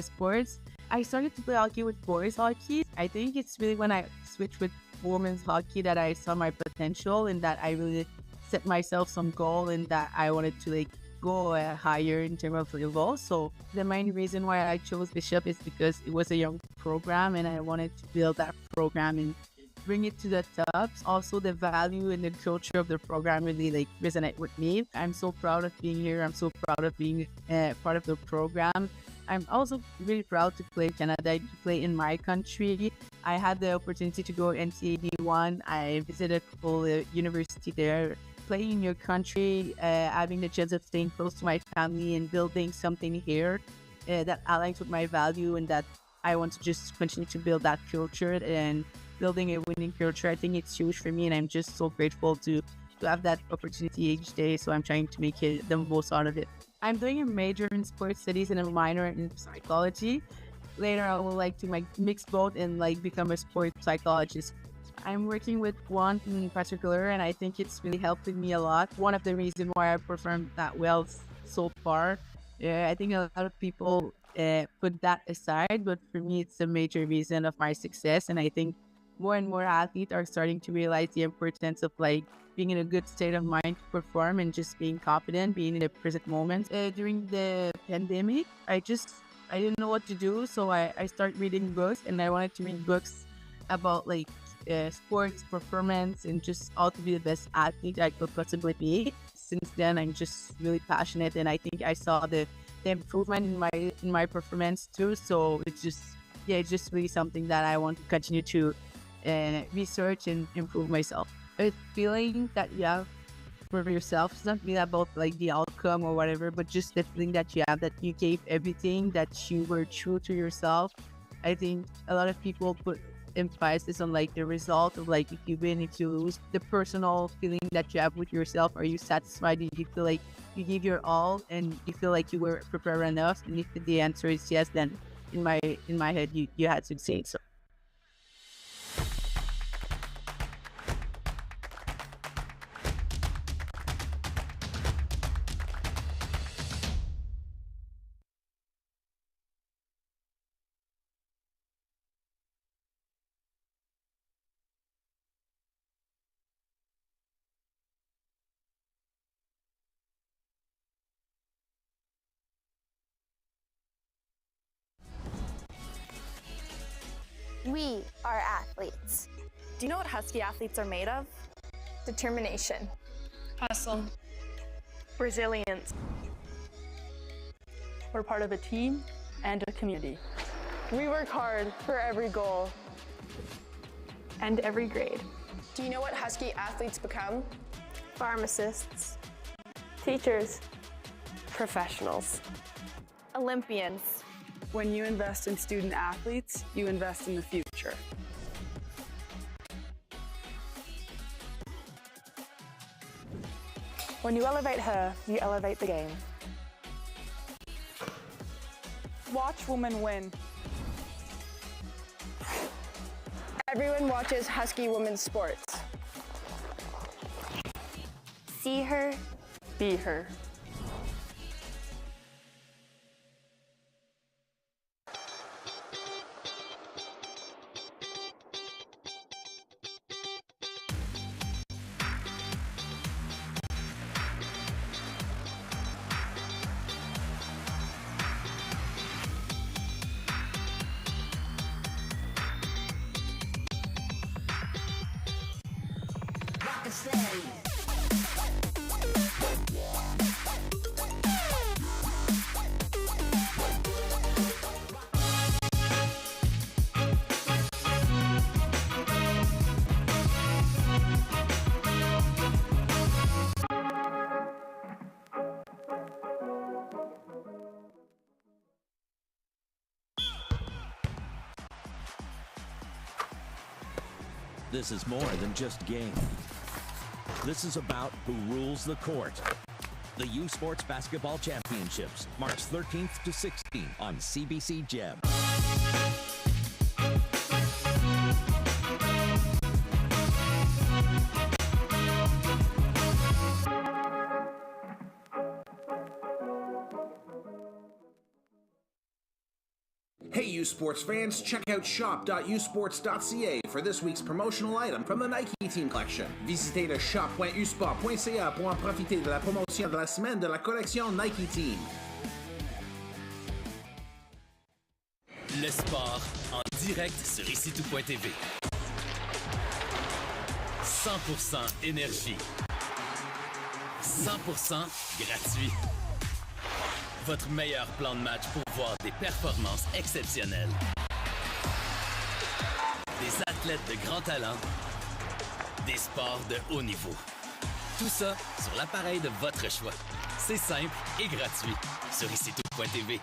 sports. I started to play hockey with boys hockey. I think it's really when I switched with women's hockey that I saw my potential and that I really set myself some goal and that I wanted to go higher in terms of level. So the main reason why I chose Bishop is because it was a young program and I wanted to build that program and bring it to the top. Also, the value and the culture of the program really resonate with me. I'm so proud of being here. I'm so proud of being part of the program. I'm also really proud to play Canada, to play in my country. I had the opportunity to go NCAA D1. I visited a couple university there. Playing in your country, having the chance of staying close to my family and building something here that aligns with my value and that I want to just continue to build that culture and building a winning culture. I think it's huge for me and I'm just so grateful to have that opportunity each day. So I'm trying to make it the most out of it. I'm doing a major in sports studies and a minor in psychology. Later, I would like to mix both and become a sports psychologist. I'm working with one in particular, and I think it's really helping me a lot. One of the reasons why I performed that well so far. I think a lot of people put that aside, but for me, it's a major reason of my success. And I think more and more athletes are starting to realize the importance of being in a good state of mind to perform and just being confident, being in the present moment. During the pandemic, I didn't know what to do, so I started reading books, and I wanted to read books about sports performance and just how to be the best athlete I could possibly be. Since then, I'm just really passionate, and I think I saw the improvement in my performance too. So it's just really something that I want to continue to research and improve myself. A feeling that you have for yourself. It's not really about the outcome or whatever, but just the feeling that you have that you gave everything, that you were true to yourself. I think a lot of people put emphasis on the result of if you win, if you lose. The personal feeling that you have with yourself. Are you satisfied? Do you feel like you give your all and you feel like you were prepared enough? And if the answer is yes, then in my head you had succeed. So. We are athletes. Do you know what Husky athletes are made of? Determination. Hustle. Resilience. We're part of a team and a community. We work hard for every goal. And every grade. Do you know what Husky athletes become? Pharmacists. Teachers. Professionals. Olympians. When you invest in student athletes, you invest in the future. When you elevate her, you elevate the game. Watch women win. Everyone watches Husky women's sports. See her, be her. This is more than just a game. This is about who rules the court. The U Sports Basketball Championships, March 13th to 16th on CBC Gem. Hey U Sports fans, check out shop.usports.ca for this week's promotional item from the Nike Team Collection. Visitez le shop.usport.ca pour en profiter de la promotion de la semaine de la collection Nike Team. Le sport en direct sur icitout.tv. 100% énergie. 100% gratuit. Votre meilleur plan de match pour voir des performances exceptionnelles. Des athlètes de grand talent. Des sports de haut niveau. Tout ça sur l'appareil de votre choix. C'est simple et gratuit sur icitout.tv.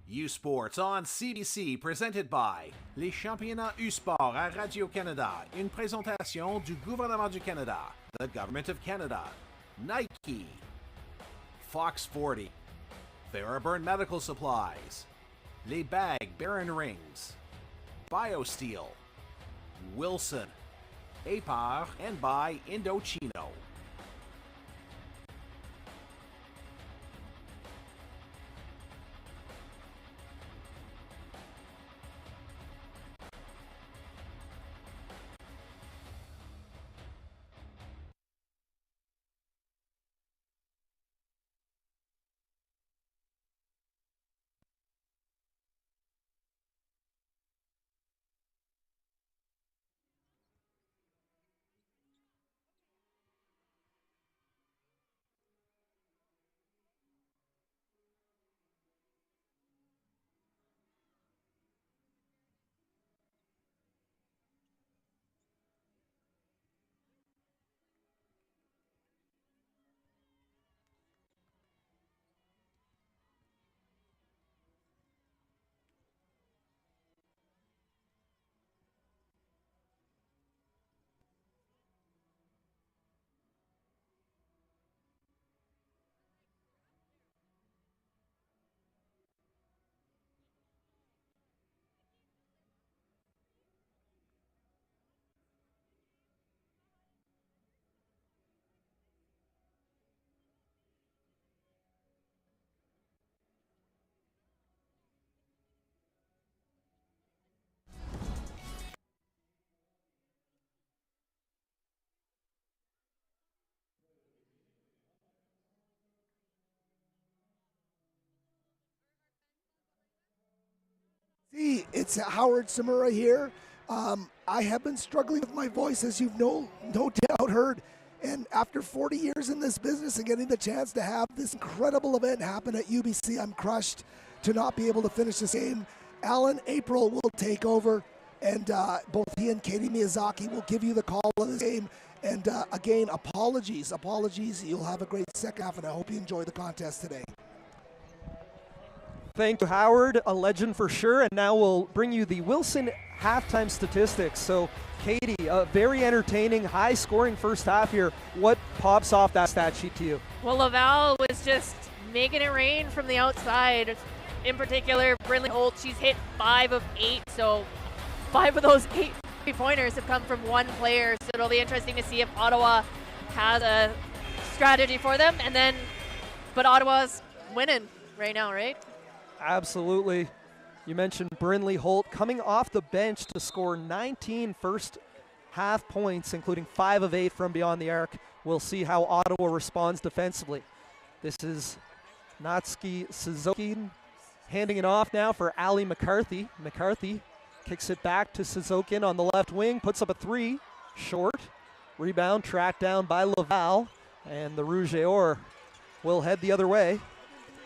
U Sports on CBC, presented by les championnats U-Sport à Radio-Canada, une présentation du gouvernement du Canada, the Government of Canada, Nike, Fox 40, Thunderbird Medical Supplies, Les Bag Baron Rings, BioSteel, Wilson, APAR, and by Indochino. Hey, it's Howard Samura here. I have been struggling with my voice, as you've no doubt heard. And after 40 years in this business and getting the chance to have this incredible event happen at UBC, I'm crushed to not be able to finish this game. Alan April will take over, and both he and Katie Miyazaki will give you the call of this game. And again, apologies. You'll have a great second half, and I hope you enjoy the contest today. Thank you, Howard, a legend for sure. And now we'll bring you the Wilson halftime statistics. So, Katie, a very entertaining, high-scoring first half here. What pops off that stat sheet to you? Well, Laval was just making it rain from the outside. In particular, Brindley Holt, she's hit 5 of 8, so 5 of those 8 3-pointers have come from one player. So it'll be interesting to see if Ottawa has a strategy for them. But Ottawa's winning right now, right? Absolutely. You mentioned Brindley Holt coming off the bench to score 19 first half points, including 5 of 8 from beyond the arc. We'll see how Ottawa responds defensively. This is Natsuki Suzuki handing it off now for Ali McCarthy. McCarthy kicks it back to Suzuki on the left wing, puts up a three, short. Rebound tracked down by Laval, and the Rouge et Or will head the other way.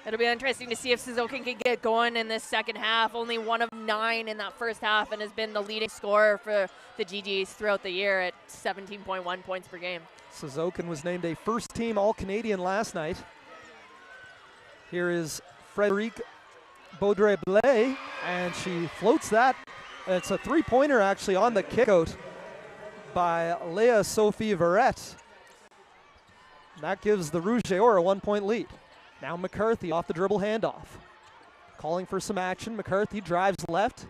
It'll be interesting to see if Suzuki can get going in this second half. Only 1 of 9 in that first half and has been the leading scorer for the Gee-Gees throughout the year at 17.1 points per game. Suzuki was named a first-team All-Canadian last night. Here is Frédérique Baudry-Blais, and she floats that. It's a three-pointer actually on the kickout by Leah Sophie Verrette. That gives the Rouge et Or a 1-point lead. Now McCarthy off the dribble handoff. Calling for some action. McCarthy drives left.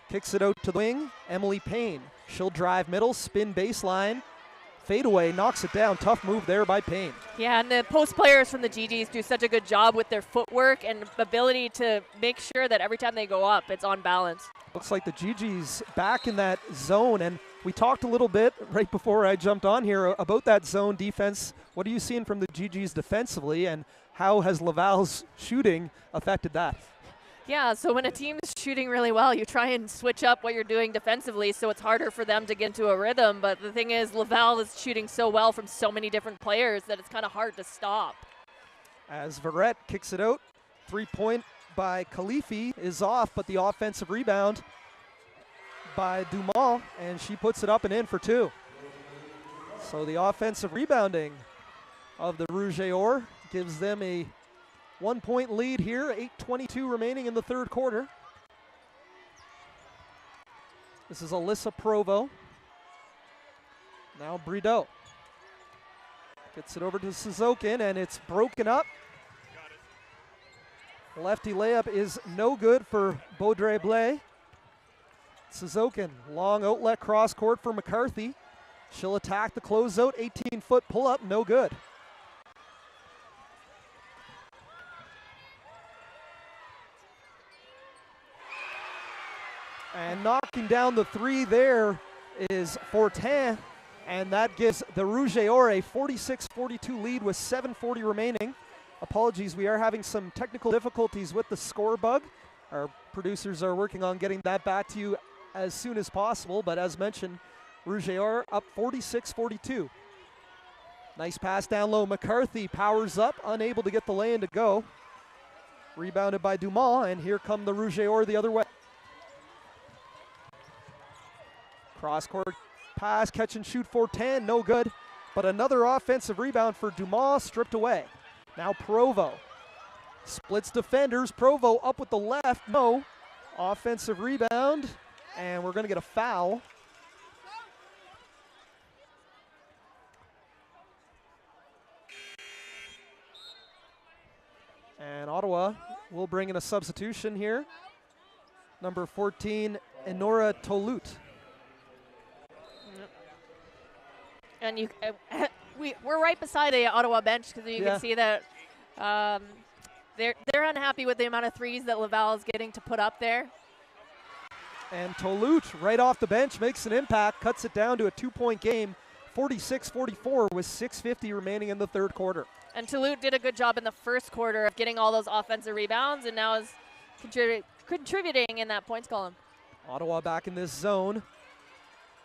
Kicks it out to the wing. Emily Payne. She'll drive middle, spin baseline. Fadeaway, knocks it down. Tough move there by Payne. Yeah, and the post players from the Gee-Gees do such a good job with their footwork and ability to make sure that every time they go up, it's on balance. Looks like the Gee-Gees back in that zone, and we talked a little bit right before I jumped on here about that zone defense. What are you seeing from the Gee-Gees defensively, and how has Laval's shooting affected that? Yeah, so when a team is shooting really well, you try and switch up what you're doing defensively so it's harder for them to get into a rhythm. But the thing is, Laval is shooting so well from so many different players that it's kind of hard to stop. As Verrette kicks it out, 3-point by Khalifi is off, but the offensive rebound by Dumont, and she puts it up and in for 2. So the offensive rebounding of the Rouge et Or gives them a 1-point lead here, 8:22 remaining in the third quarter. This is Alyssa Provo. Now Brideau. Gets it over to Suzuki, and it's broken up. Lefty layup is no good for Baudry-Blais. Suzuki, long outlet cross court for McCarthy. She'll attack the closeout, 18-foot pull-up, no good. And knocking down the three there is Fortin, and that gives the Rouge et Or a 46-42 lead with 7:40 remaining. Apologies, we are having some technical difficulties with the score bug. Our producers are working on getting that back to you as soon as possible, but as mentioned, Rouge et Or up 46-42. Nice pass down low. McCarthy powers up, unable to get the lay-in to go. Rebounded by Dumont, and here come the Rouge et Or the other way. Cross-court pass, catch and shoot for 10, no good. But another offensive rebound for Dumont, stripped away. Now Provo splits defenders. Provo up with the left, no. Offensive rebound, and we're going to get a foul. And Ottawa will bring in a substitution here. Number 14, Enora Tolut. And we're right beside the Ottawa bench because you can see that they're unhappy with the amount of threes that Laval is getting to put up there. And Tolut right off the bench makes an impact, cuts it down to a 2-point game, 46-44 with 6:50 remaining in the third quarter. And Tolut did a good job in the first quarter of getting all those offensive rebounds and now is contributing in that points column. Ottawa back in this zone.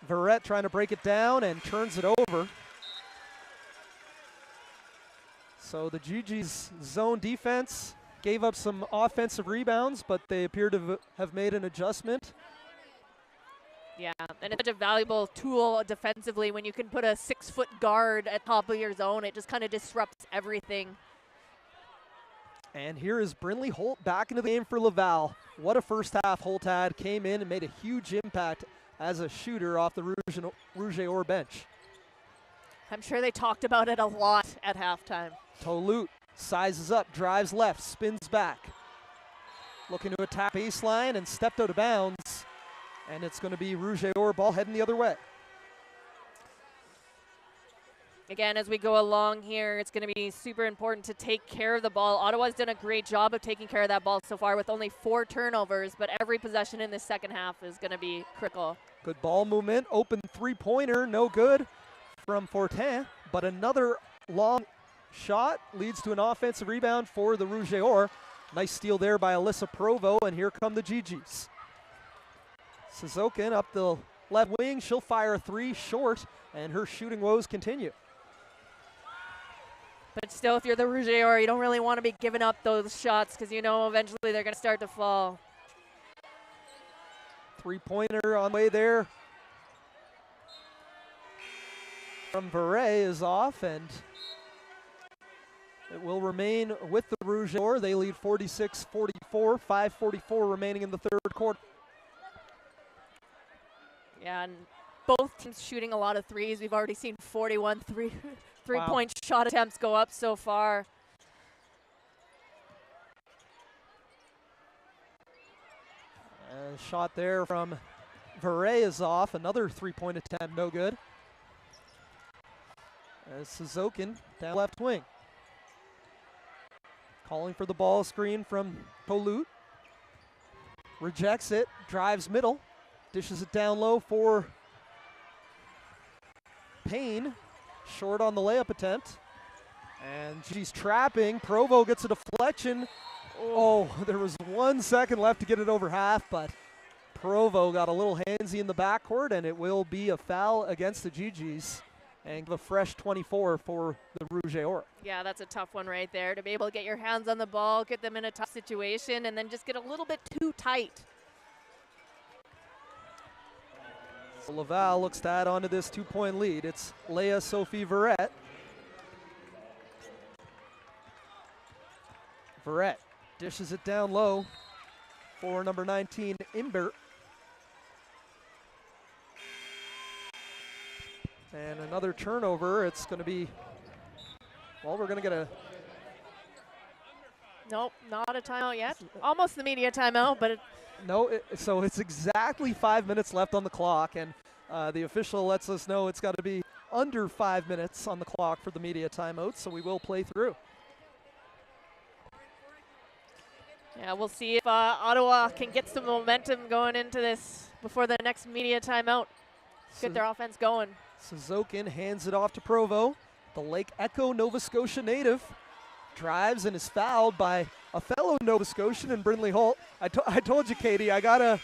Verrette trying to break it down and turns it over. So the Gee-Gees zone defense gave up some offensive rebounds, but they appear to have made an adjustment. Yeah, and it's such a valuable tool defensively when you can put a 6-foot guard at top of your zone. It just kind of disrupts everything. And here is Brinley Holt back into the game for Laval. What a first half Holt had. Came in and made a huge impact as a shooter off the Rouge et Or bench. I'm sure they talked about it a lot at halftime. Tolut sizes up, drives left, spins back. Looking to attack baseline and stepped out of bounds. And it's going to be Rouge et Or ball heading the other way. Again, as we go along here, it's going to be super important to take care of the ball. Ottawa's done a great job of taking care of that ball so far with only 4 turnovers, but every possession in this second half is going to be critical. Good ball movement, open three-pointer, no good from Fortin, but another long shot leads to an offensive rebound for the Rouge et Or. Nice steal there by Alyssa Provo, and here come the Gee-Gees. Suzokin up the left wing. She'll fire a three short, and her shooting woes continue. But still, if you're the Rouge et Or, you don't really want to be giving up those shots because you know eventually they're going to start to fall. Three-pointer on the way there from Verret is off, and it will remain with the Rouge et Or. They lead 46-44, 5:44 remaining in the third quarter. Yeah, and both teams shooting a lot of threes. We've already seen 41 three-point shot attempts go up so far. Shot there from Verret is off. Another three-point attempt, no good. As Suzokin down left wing. Calling for the ball screen from Tolut. Rejects it, drives middle, dishes it down low for Payne. Short on the layup attempt. And she's trapping. Provo gets a deflection. Oh, there was 1 second left to get it over half, but Provo got a little handsy in the backcourt, and it will be a foul against the Gee-Gees and give a fresh 24 for the Rouge et Or. Yeah, that's a tough one right there, to be able to get your hands on the ball, get them in a tough situation, and then just get a little bit too tight. So Laval looks to add on to this 2-point lead. It's Leah Sophie Verret. Verret dishes it down low for number 19, Imbert. And another turnover. It's going to be, well, we're going to get a... Nope, not a timeout yet. Almost the media timeout, but so it's exactly 5 minutes left on the clock, and the official lets us know it's got to be under 5 minutes on the clock for the media timeout, so we will play through. Yeah, we'll see if Ottawa can get some momentum going into this before the next media timeout. Get their offense going. Suzokin hands it off to Provo. The Lake Echo, Nova Scotia native, drives and is fouled by a fellow Nova Scotian in Brindley Holt. I told you, Katie, I gotta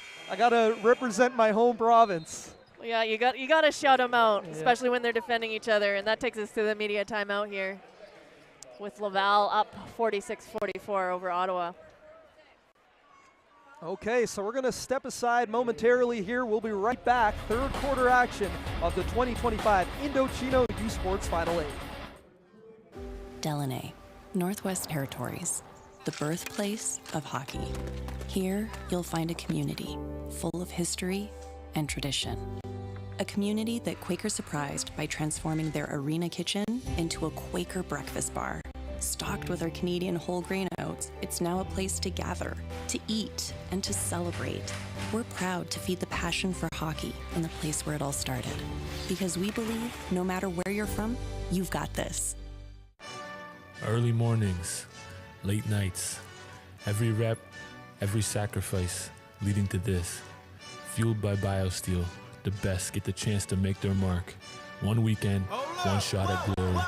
represent my home province. Yeah, you got to shout them out, especially when they're defending each other, and that takes us to the media timeout here, with Laval up 46-44 over Ottawa. Okay, so we're going to step aside momentarily here. We'll be right back. Third quarter action of the 2025 Indochino U Sports Final 8. Delaney, Northwest Territories, the birthplace of hockey. Here, you'll find a community full of history and tradition. A community that Quaker surprised by transforming their arena kitchen into a Quaker breakfast bar. Stocked with our Canadian whole grain oats, it's now a place to gather, to eat, and to celebrate. We're proud to feed the passion for hockey in the place where it all started. Because we believe no matter where you're from, you've got this. Early mornings, late nights, every rep, every sacrifice leading to this. Fueled by BioSteel, the best get the chance to make their mark. One weekend, one shot at glory.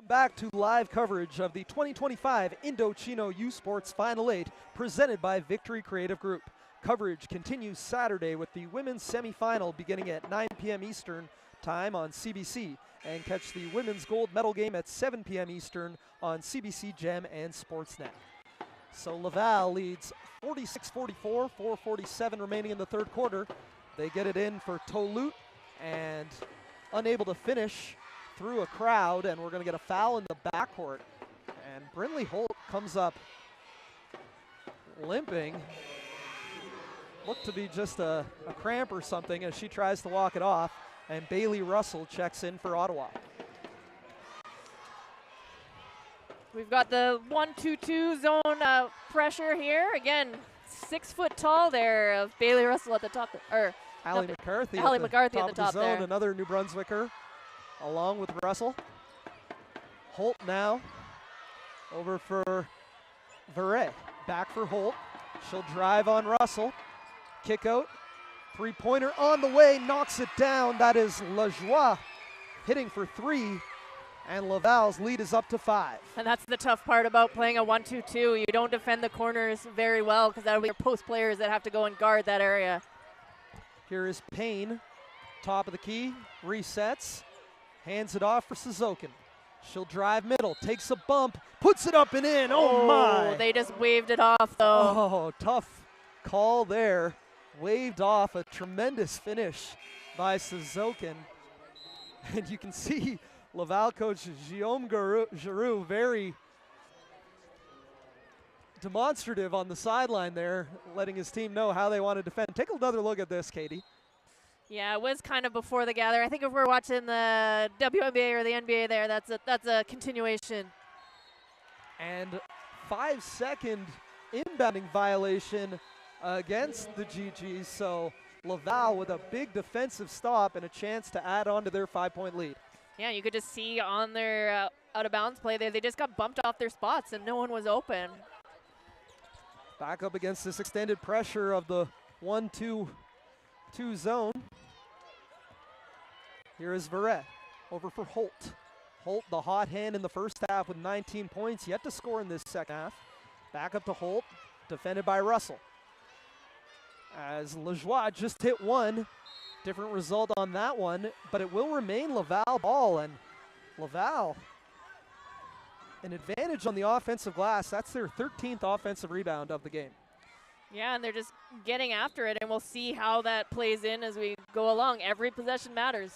Back to live coverage of the 2025 Indochino U Sports Final 8 presented by Victory Creative Group. Coverage continues Saturday with the women's semifinal beginning at 9 p.m. Eastern time on CBC, and catch the women's gold medal game at 7 p.m. Eastern on CBC Gem and Sportsnet. So Laval leads 46-44, 4:47 remaining in the third quarter. They get it in for Tolut, and unable to finish through a crowd, and we're going to get a foul in the backcourt. And Brindley Holt comes up limping. Looked to be just a cramp or something as she tries to walk it off, and Bailey Russell checks in for Ottawa. We've got the 1-2-2 zone pressure here. Again, 6 foot tall there of Bailey Russell at the top, or Allie McCarthy. Allie McCarthy at at the top zone, there. Another New Brunswicker, along with Russell. Holt now over for Verret. Back for Holt. She'll drive on Russell. Kick out. Three-pointer on the way. Knocks it down. That is Lajoie hitting for three. And Laval's lead is up to 5. And that's the tough part about playing a 1-2-2. You don't defend the corners very well because that'll be your post players that have to go and guard that area. Here is Payne, top of the key, resets, hands it off for Suzokin. She'll drive middle, takes a bump, puts it up and in. Oh my! They just waved it off though. Oh, tough call there. Waved off a tremendous finish by Suzokin. And you can see Laval coach Guillaume Giroux very demonstrative on the sideline there, letting his team know how they want to defend. Take another look at this, Katie. Yeah, it was kind of before the gather. I think if we're watching the WNBA or the NBA there, that's a continuation. And 5-second inbounding violation against the Gee-Gees. So Laval with a big defensive stop and a chance to add on to their 5-point lead. Yeah, you could just see on their out-of-bounds play there, they just got bumped off their spots and no one was open. Back up against this extended pressure of the 1-2-2 zone. Here is Verret over for Holt. Holt, the hot hand in the first half with 19 points, yet to score in this second half. Back up to Holt, defended by Russell. As Lajoie just hit one. Different result on that one, but it will remain Laval ball, and Laval an advantage on the offensive glass. That's their 13th offensive rebound of the game. Yeah, and they're just getting after it, and we'll see how that plays in as we go along. Every possession matters.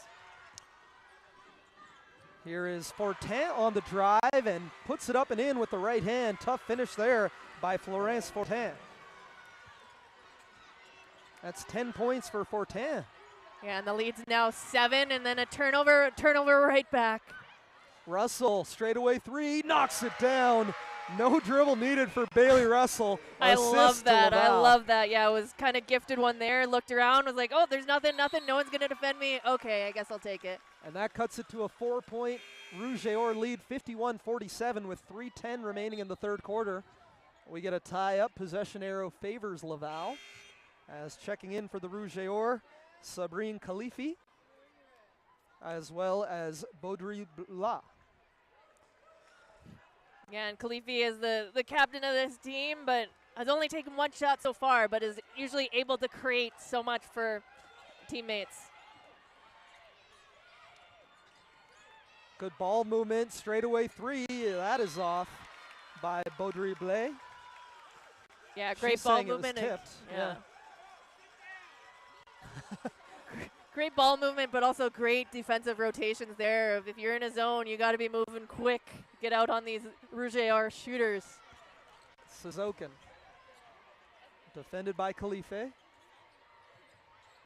Here is Fortin on the drive and puts it up and in with the right hand. Tough finish there by Florence Fortin. That's 10 points for Fortin. Yeah, and the lead's now 7, and then a turnover right back. Russell, straightaway three, knocks it down. No dribble needed for Bailey Russell. I love that. I Laval. love that. Yeah, it was kind of gifted one there. Looked around, was like, oh, there's nothing. No one's going to defend me. Okay, I guess I'll take it. And that cuts it to a 4-point Rouge et Or lead, 51-47 with 3:10 remaining in the third quarter. We get a tie-up. Possession arrow favors Laval. As checking in for the Rouge et Or, Sabrine Khalifi, as well as Baudry Bla. Yeah, and Khalifi is the captain of this team, but has only taken one shot so far, but is usually able to create so much for teammates. Good ball movement, straightaway three. That is off by Baudry Blais. Yeah, great She's ball saying movement. It was tipped. Yeah. Great ball movement, but also great defensive rotations there. If you're in a zone, you got to be moving quick. Get out on these Rouge et Or shooters. Suzokin. Defended by Khalife.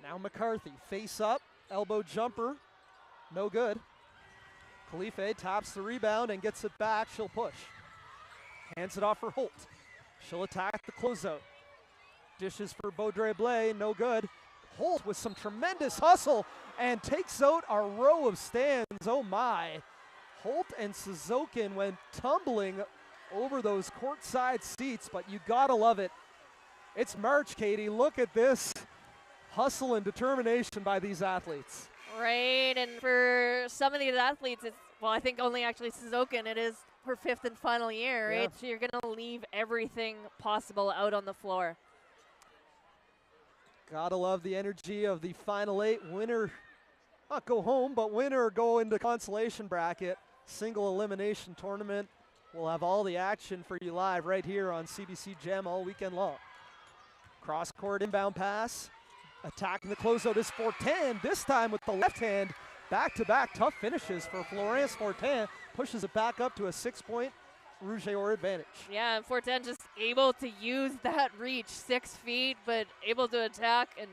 Now McCarthy. Face up. Elbow jumper. No good. Khalife taps the rebound and gets it back. She'll push. Hands it off for Holt. She'll attack the closeout. Dishes for Baudry Blais. No good. Holt with some tremendous hustle and takes out a row of stands. Oh my. Holt and Suzokin went tumbling over those courtside seats, but you gotta love it. It's March, Katie. Look at this hustle and determination by these athletes. Right, and for some of these athletes, it's, well, I think only actually Suzokin, it is her 5th and final year, right? Yeah. So you're gonna leave everything possible out on the floor. Gotta love the energy of the Final 8. Winner, not go home, but winner go into consolation bracket. Single elimination tournament. We'll have all the action for you live right here on CBC Gem all weekend long. Cross court inbound pass. Attacking the closeout is Fortin, this time with the left hand. Back-to-back tough finishes for Florence Fortin. Pushes it back up to a 6-point Rouge et Or advantage. Yeah, and Fortin just able to use that reach, 6 feet, but able to attack, and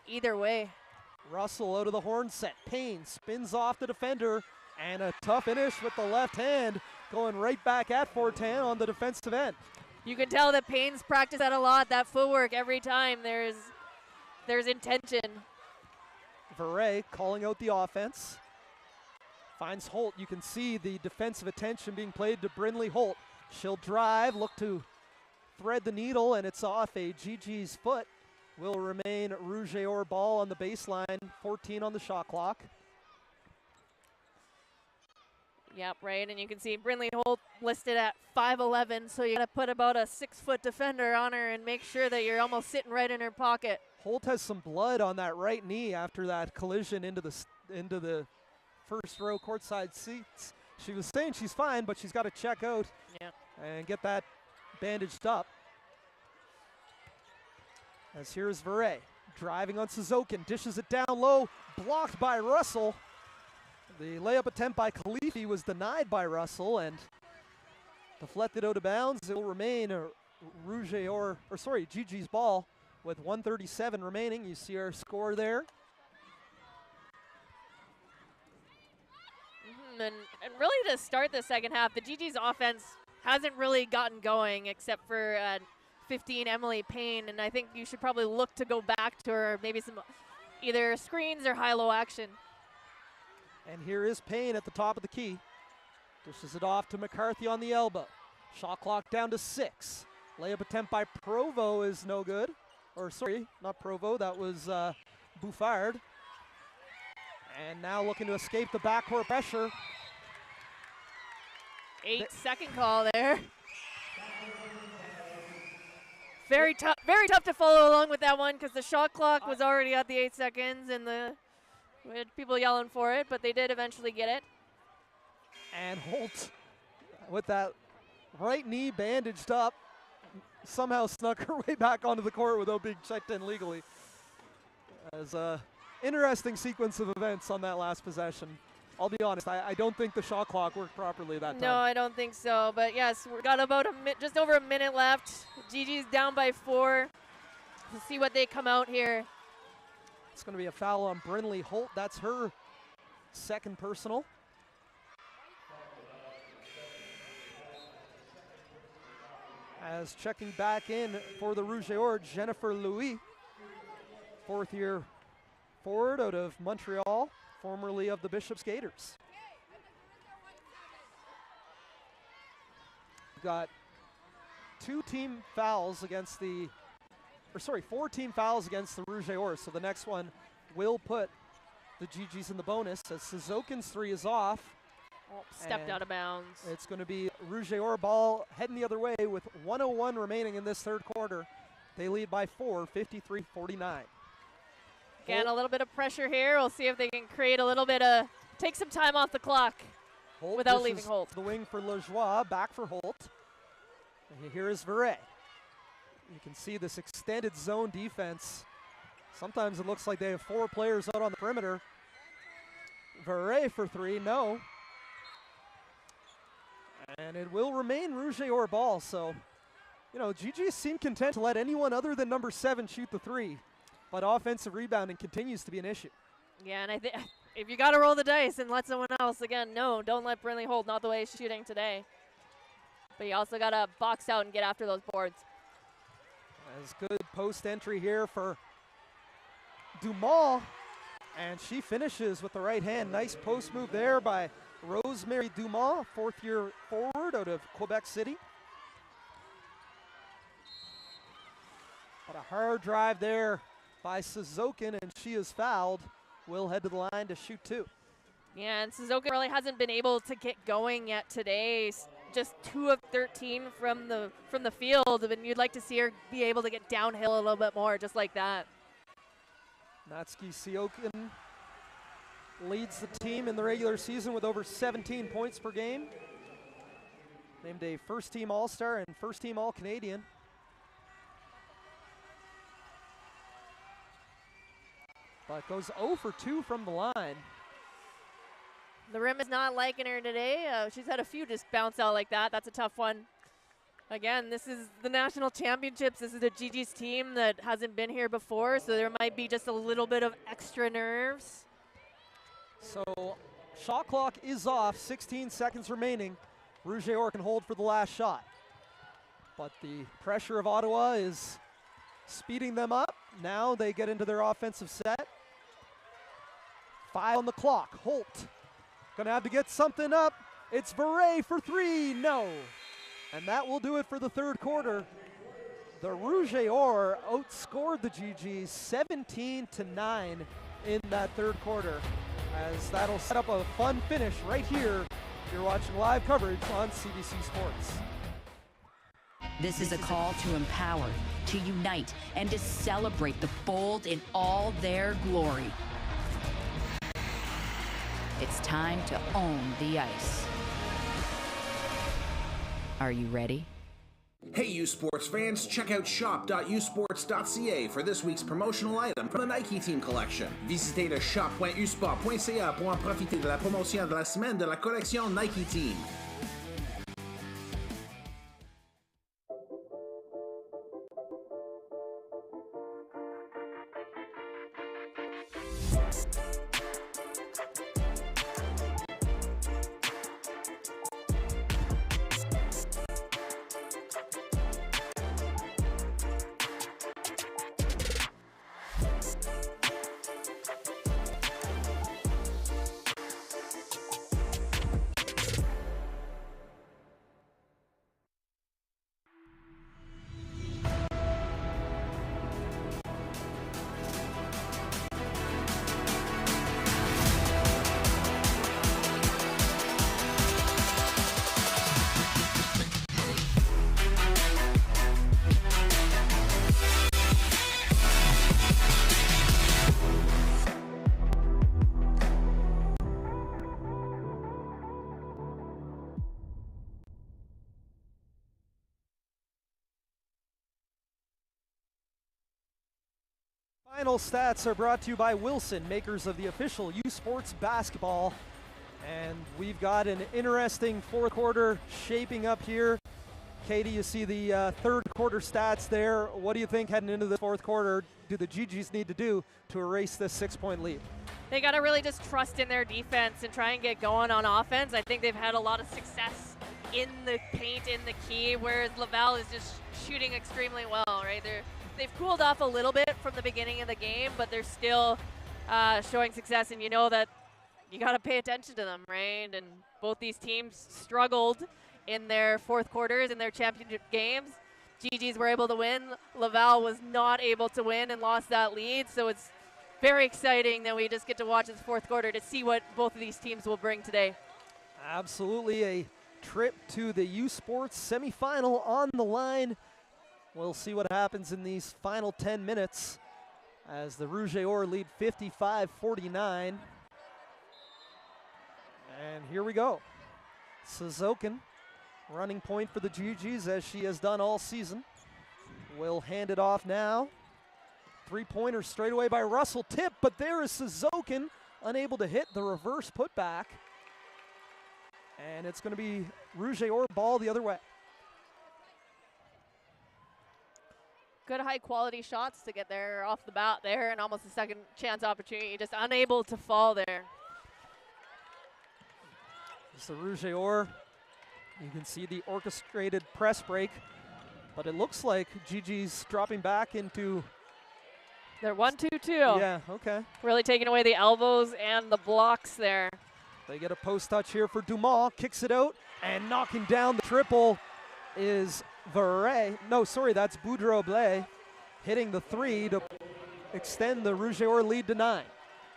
either way. Russell out of the horn set. Payne spins off the defender, and a tough finish with the left hand, going right back at Fortin on the defensive end. You can tell that Payne's practiced that a lot, that footwork every time. There's intention. Verret calling out the offense. Finds Holt. You can see the defensive attention being played to Brynley Holt. She'll drive, look to thread the needle, and it's off a Gee-Gees foot. Will remain Rouge et Or ball on the baseline, 14 on the shot clock. Yep, right, and you can see Brynley Holt listed at 5'11", so you got to put about a 6-foot defender on her and make sure that you're almost sitting right in her pocket. Holt has some blood on that right knee after that collision into the first row courtside seats. She was saying she's fine, but she's got to check out and get that bandaged up. As here's Verret driving on Suzokin, dishes it down low, blocked by Russell. The layup attempt by Khalifi was denied by Russell and deflected out of bounds. It will remain a Gee-Gees ball with 1:37 remaining. You see our score there. And really to start the second half, the Gee-Gees offense hasn't really gotten going except for 15 Emily Payne, and I think you should probably look to go back to her, maybe some either screens or high-low action. And here is Payne at the top of the key. Dishes it off to McCarthy on the elbow. Shot clock down to 6. Layup attempt by Provo is no good. Or sorry, not Provo, that was Bouffard. And now looking to escape the backcourt pressure. 8-second call there. Very tough to follow along with that one because the shot clock was already at the 8 seconds and we had people yelling for it, but they did eventually get it. And Holt, with that right knee bandaged up, somehow snuck her way back onto the court without being checked in legally. As a interesting sequence of events on that last possession. I'll be honest, I don't think the shot clock worked properly that time. No, I don't think so. But yes, we've got about just over a minute left. Gee-Gees down by 4. We'll see what they come out here. It's going to be a foul on Brynley Holt. That's her second personal. As checking back in for the Rouge et Or, Jennifer Louis, fourth-year forward out of Montreal, formerly of the Bishop's Gators. We've got 4 team fouls against the Rouge et Or, so the next one will put the Gee-Gees in the bonus as Suzokin's 3 is off. Oh, stepped out of bounds. It's going to be Rouge et Or ball heading the other way with 1:01 remaining in this third quarter. They lead by 4, 53-49. Again, a little bit of pressure here. We'll see if they can create a little bit of, take some time off the clock without leaving Holt. The wing for Lajoie, back for Holt. And here is Verret. You can see this extended zone defense. Sometimes it looks like they have 4 players out on the perimeter. Verret for 3, no. And it will remain Rouge et Or ball, so, Gee-Gees seem content to let anyone other than number 7 shoot the 3. But offensive rebounding continues to be an issue. Yeah, and I think if you got to roll the dice and let someone else, again, no, don't let Brynley Holt, not the way he's shooting today. But you also got to box out and get after those boards. As good post entry here for Dumas. And she finishes with the right hand. Nice post move there by Rosemary Dumas, fourth-year forward out of Quebec City. But a hard drive there by Suzokin, and she is fouled. Will head to the line to shoot 2. Yeah, and Suzokin really hasn't been able to get going yet today. Just 2 of 13 from the field, and you'd like to see her be able to get downhill a little bit more, just like that. Natsuki Siokin leads the team in the regular season with over 17 points per game. Named a first-team All-Star and first-team All-Canadian. But goes 0 for 2 from the line. The rim is not liking her today. She's had a few just bounce out like that. That's a tough one. Again, this is the national championships. This is a Gee-Gees team that hasn't been here before, so there might be just a little bit of extra nerves. So shot clock is off, 16 seconds remaining. Rouge et Or can hold for the last shot. But the pressure of Ottawa is speeding them up. Now they get into their offensive set. 5 on the clock. Holt gonna have to get something up. It's Verret for 3, no. And that will do it for the third quarter. The Rouge et Or outscored the Gee-Gees 17-9 in that third quarter, as that'll set up a fun finish right here. You're watching live coverage on CBC Sports. This is a call to empower, to unite, and to celebrate the bold in all their glory. It's time to own the ice. Are you ready? Hey, U Sports fans, check out shop.usports.ca for this week's promotional item from the Nike Team Collection. Visitez le shop.usport.ca pour en profiter de la promotion de la semaine de la collection Nike Team. Final stats are brought to you by Wilson, makers of the official U Sports basketball. And we've got an interesting fourth quarter shaping up here. Katie, you see the third quarter stats there. What do you think heading into the fourth quarter do the Gee-Gees need to do to erase this 6-point lead? They got to really just trust in their defense and try and get going on offense. I think they've had a lot of success in the paint, in the key, whereas Laval is just shooting extremely well, right? They've cooled off a little bit from the beginning of the game, but they're still showing success, and you know that you got to pay attention to them, right? And both these teams struggled in their fourth quarters in their championship games. Gee-Gees were able to win. Laval was not able to win and lost that lead, so it's very exciting that we just get to watch this fourth quarter to see what both of these teams will bring today. Absolutely, a trip to the U Sports semifinal on the line. We'll see what happens in these final 10 minutes as the Rouge et Or lead 55-49. And here we go. Suzokin running point for the Gee-Gees as she has done all season. Will hand it off now. Three-pointer straight away by Russell. Tip, but there is Suzokin unable to hit the reverse putback. And it's going to be Rouge et Or ball the other way. Good high-quality shots to get there off the bat there, and almost a second chance opportunity, just unable to fall there. It's the Rouge et Or. You can see the orchestrated press break, but it looks like Gee-Gees dropping back into... They're 1-2-2. Yeah, okay. Really taking away the elbows and the blocks there. They get a post touch here for Dumas, kicks it out, and knocking down the triple is Verret. No, sorry, that's Boudreau-Blais hitting the three to extend the Rouge et Or lead to 9.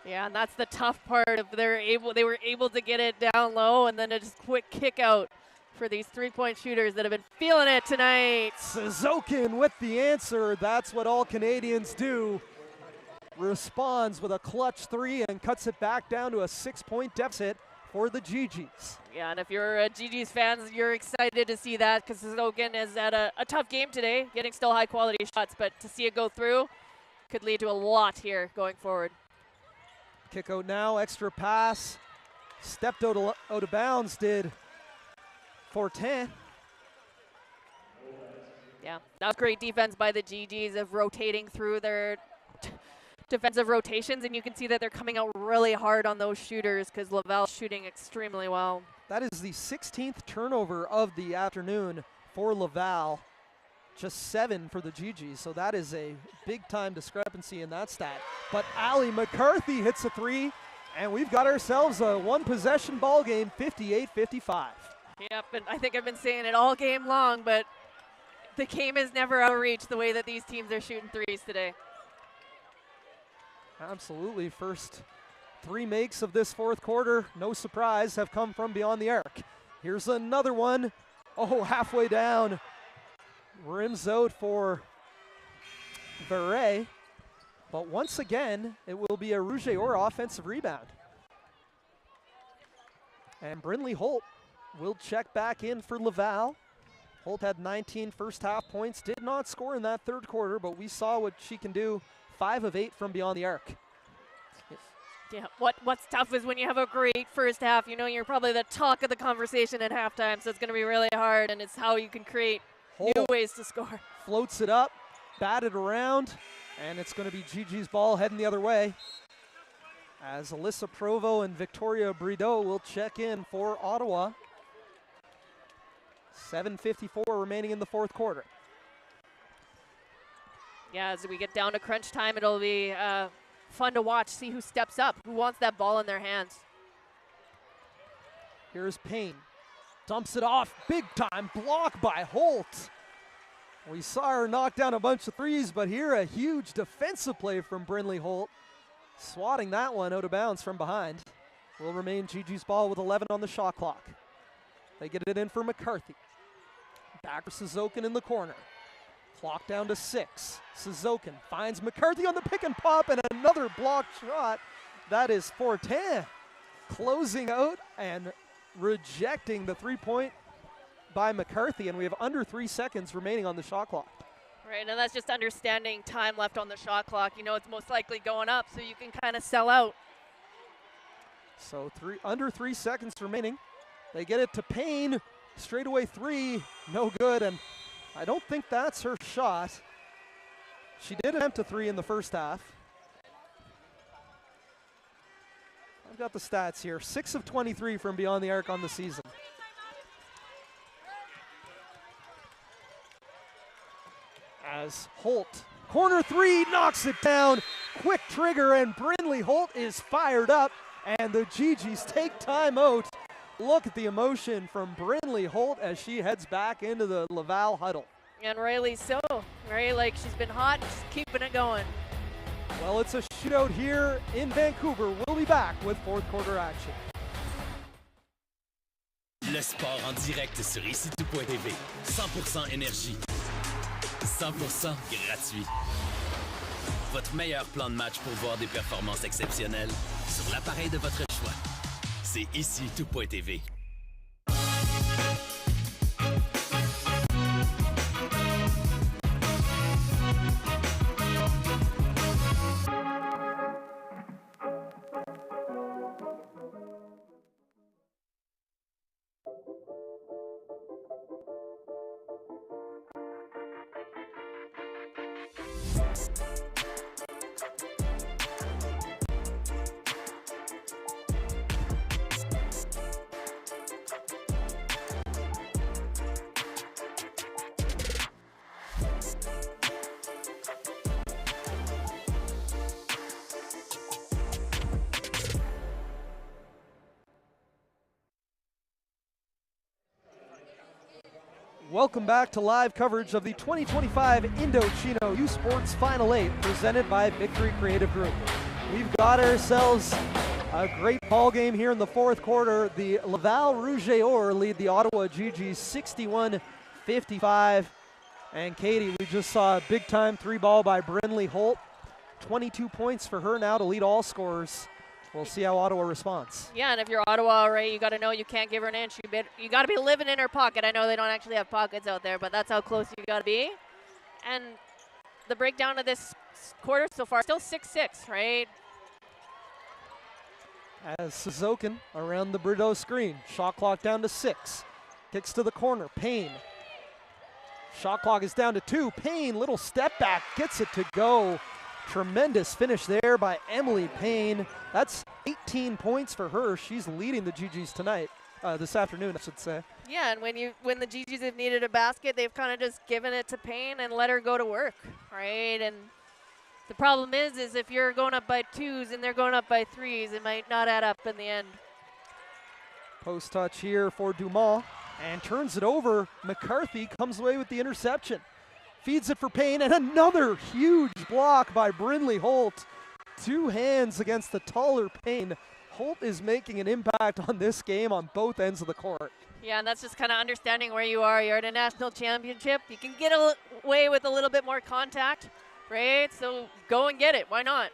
Yeah, and that's the tough part of they were able to get it down low and then a just quick kick out for these three-point shooters that have been feeling it tonight. Suzokin with the answer. That's what all Canadians do. Responds with a clutch three and cuts it back down to a 6-point deficit for the Gee-Gees. Yeah, and if you're a Gee-Gees fans, you're excited to see that because Suzokin has had a tough game today, getting still high-quality shots, but to see it go through could lead to a lot here going forward. Kick out now, extra pass. Stepped out of bounds, did Fortin. Yeah, that was great defense by the Gee-Gees of rotating through their defensive rotations, and you can see that they're coming out really hard on those shooters because Laval's shooting extremely well. That is the 16th turnover of the afternoon for Laval. Just 7 for the Gee-Gees, so that is a big-time discrepancy in that stat. But Allie McCarthy hits a three, And we've got ourselves a one-possession ball game, 58-55. Yep, and I think I've been saying it all game long, but the game is never out of reach the way that these teams are shooting threes today. Absolutely. First 3 makes of this fourth quarter, no surprise, have come from beyond the arc. Here's another one. Oh, halfway down. Rims out for Verret. But once again, it will be a Rouge or offensive rebound. And Brynlee Holt will check back in for Laval. Holt had 19 first half points, did not score in that third quarter, but we saw what she can do. 5 of 8 from beyond the arc. Yeah, what's tough is when you have a great first half, you know you're probably the talk of the conversation at halftime, so it's going to be really hard, and it's how you can create new ways to score. Floats it up, batted around, and it's going to be Gee-Gees' ball heading the other way, as Alyssa Provo and Victoria Brideau will check in for Ottawa. 7:54 remaining in the fourth quarter. Yeah, as we get down to crunch time, it'll be fun to watch, see who steps up, who wants that ball in their hands. Here's Payne. Dumps it off, big time block by Holt. We saw her knock down a bunch of threes, but here a huge defensive play from Brynlee Holt. Swatting that one out of bounds from behind. Will remain Gee-Gees' ball with 11 on the shot clock. They get it in for McCarthy. Back for Suzokin in the corner. Clock down to 6. Suzokin finds McCarthy on the pick and pop, and another blocked shot. That is Fortin closing out and rejecting the three-point by McCarthy, and we have under 3 seconds remaining on the shot clock. Right, and that's just understanding time left on the shot clock. You know it's most likely going up, so you can kind of sell out. So under 3 seconds remaining. They get it to Payne. Straightaway 3, no good, and I don't think that's her shot. She did attempt a 3 in the first half. I've got the stats here. 6 of 23 from beyond the arc on the season. As Holt, corner 3, knocks it down. Quick trigger, and Brynlee Holt is fired up, and the Gee-Gees take time out. Look at the emotion from Brynlee Holt as she heads back into the Laval huddle. And rightly so, right? Like she's been hot, just keeping it going. Well, it's a shootout here in Vancouver. We'll be back with fourth quarter action. Le sport en direct sur icitout.tv. 100% énergie. 100% gratuit. Votre meilleur plan de match pour voir des performances exceptionnelles sur l'appareil de votre choix. C'est icitout.tv. Welcome back to live coverage of the 2025 Indochino U Sports Final 8 presented by Victory Creative Group. We've got ourselves a great ball game here in the fourth quarter. The Laval Rouge lead the Ottawa Gee-Gees 61-55. And Katie, we just saw a big time 3-ball by Brynlee Holt. 22 points for her now to lead all scorers. We'll see how Ottawa responds. Yeah, and if you're Ottawa, right, you got to know you can't give her an inch. You got to be living in her pocket. I know they don't actually have pockets out there, but that's how close you got to be. And the breakdown of this quarter so far, still 6-6, right? As Suzokin around the Brideau screen. Shot clock down to 6. Kicks to the corner. Payne. Shot clock is down to 2. Payne, little step back, gets it to go. Tremendous finish there by Emily Payne. That's 18 points for her. She's leading the Gee-Gees tonight, this afternoon, I should say. Yeah, and when the Gee-Gees have needed a basket, they've kind of just given it to Payne and let her go to work, right? And The problem is if you're going up by 2s and they're going up by 3s, it might not add up in the end. Post touch here for Dumas and turns it over. McCarthy comes away with the interception. Feeds it for Payne, and another huge block by Brindley Holt. 2 hands against the taller Payne. Holt is making an impact on this game on both ends of the court. Yeah, and that's just kind of understanding where you are. You're at a national championship. You can get away with a little bit more contact, right? So go and get it. Why not?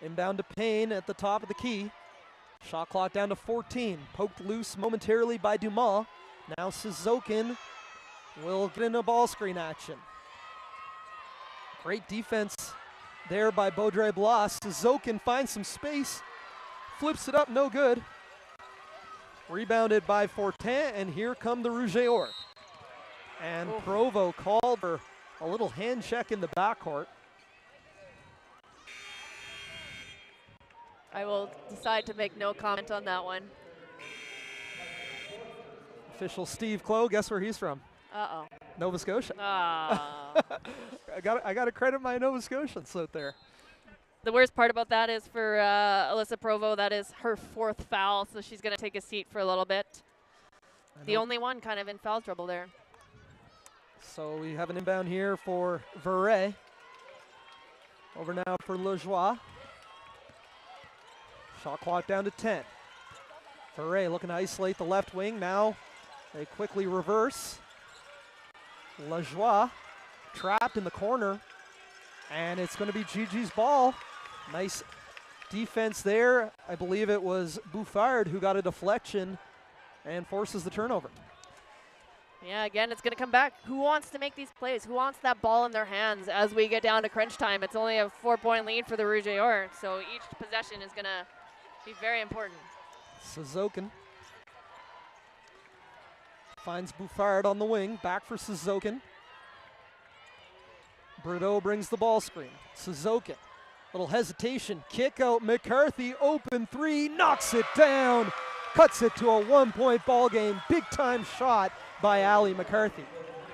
Inbound to Payne at the top of the key. Shot clock down to 14. Poked loose momentarily by Dumas. Now Suzokin will get into ball screen action. Great defense there by Baudrey Blas. Suzokin finds some space. Flips it up, no good. Rebounded by Fortin, and here come the Rougeors. And Provo called for a little hand check in the backcourt. I will decide to make no comment on that one. Official Steve Clow, guess where he's from? Uh-oh. Nova Scotia. Ah. I got to credit my Nova Scotians out there. The worst part about that is for Alyssa Provo, that is her 4th foul, so she's going to take a seat for a little bit. The only one kind of in foul trouble there. So we have an inbound here for Verret. Over now for Lejoie. Shot clock down to 10. Verret looking to isolate the left wing. Now they quickly reverse. Lejoie trapped in the corner. And it's going to be Gee-Gees' ball. Nice defense there. I believe it was Bouffard who got a deflection and forces the turnover. Yeah, again, it's going to come back. Who wants to make these plays? Who wants that ball in their hands as we get down to crunch time? It's only a 4-point lead for the Rougeors, so each possession is going to be very important. Suzokin finds Bouffard on the wing. Back for Suzokin. Bordeaux brings the ball screen. Suzokin, little hesitation, kick out. McCarthy, open 3, knocks it down, cuts it to a 1-point ball game. Big time shot by Ali McCarthy.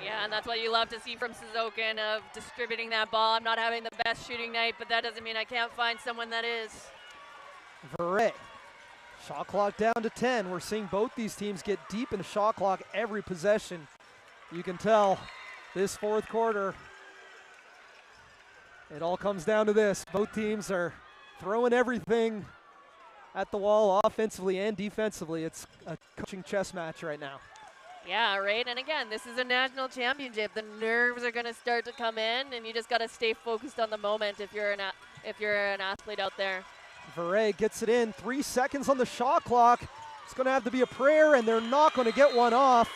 Yeah, and that's what you love to see from Suzokin, of distributing that ball. I'm not having the best shooting night, but that doesn't mean I can't find someone that is. Verret, shot clock down to 10. We're seeing both these teams get deep in the shot clock every possession. You can tell this 4th quarter, it all comes down to this. Both teams are throwing everything at the wall offensively and defensively. It's a coaching chess match right now. Yeah, right. And again, this is a national championship. The nerves are going to start to come in, and you just got to stay focused on the moment if you're an athlete out there. Verret gets it in. 3 seconds on the shot clock. It's going to have to be a prayer, and they're not going to get one off.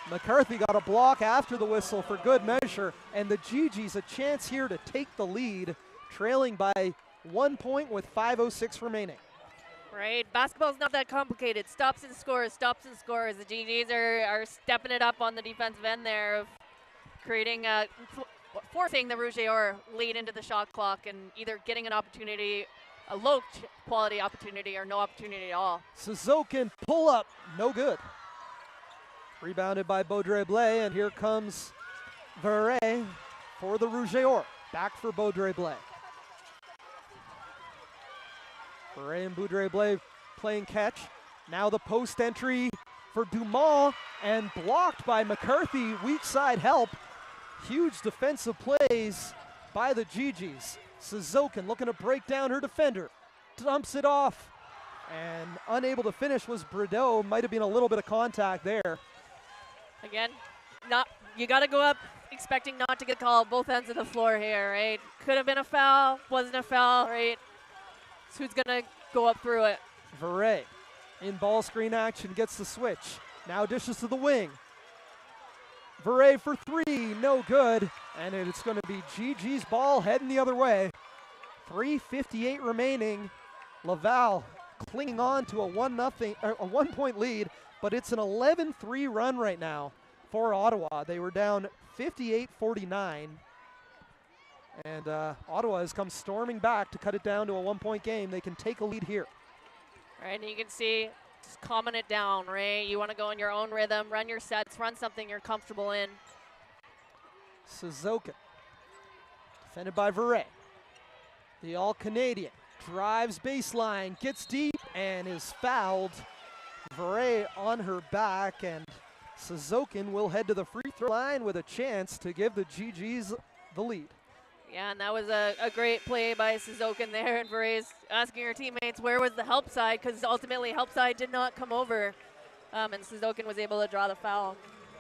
McCarthy got a block after the whistle for good measure, and the Gee-Gees a chance here to take the lead, trailing by 1 point with 5:06 remaining. Right, basketball's not that complicated. Stops and scores, stops and scores. The Gee-Gees are stepping it up on the defensive end there, of creating, forcing the Rougeors lead into the shot clock and either getting an opportunity, a low quality opportunity, or no opportunity at all. Suzokin pull up, no good. Rebounded by Baudrey Blais, and here comes Verret for the Rougeors. Back for Baudrey Blais. Verret and Baudrey Blais playing catch. Now the post entry for Dumas, and blocked by McCarthy. Weak side help. Huge defensive plays by the Gee-Gees. Suzokin looking to break down her defender. Dumps it off. And unable to finish was Bordeaux. Might have been a little bit of contact there. Again, you got to go up expecting not to get called both ends of the floor here, right? Could have been a foul, wasn't a foul, right? So who's going to go up through it? Verret in ball screen action, gets the switch. Now dishes to the wing. Verret for 3, no good. And it's going to be Gee-Gees' ball heading the other way. 3:58 remaining. Laval clinging on to a 1-point lead, but it's an 11-3 run right now for Ottawa. They were down 58-49. And Ottawa has come storming back to cut it down to a 1-point game. They can take a lead here. All right, and you can see, just calming it down, right? You want to go in your own rhythm, run your sets, run something you're comfortable in. Suzokin, defended by Verret. The All-Canadian drives baseline, gets deep, and is fouled. Verret on her back, and Suzokin will head to the free throw line with a chance to give the Gee-Gees the lead. Yeah, and that was a great play by Suzokin there, and Verret's asking her teammates where was the help side, because ultimately help side did not come over, and Suzokin was able to draw the foul.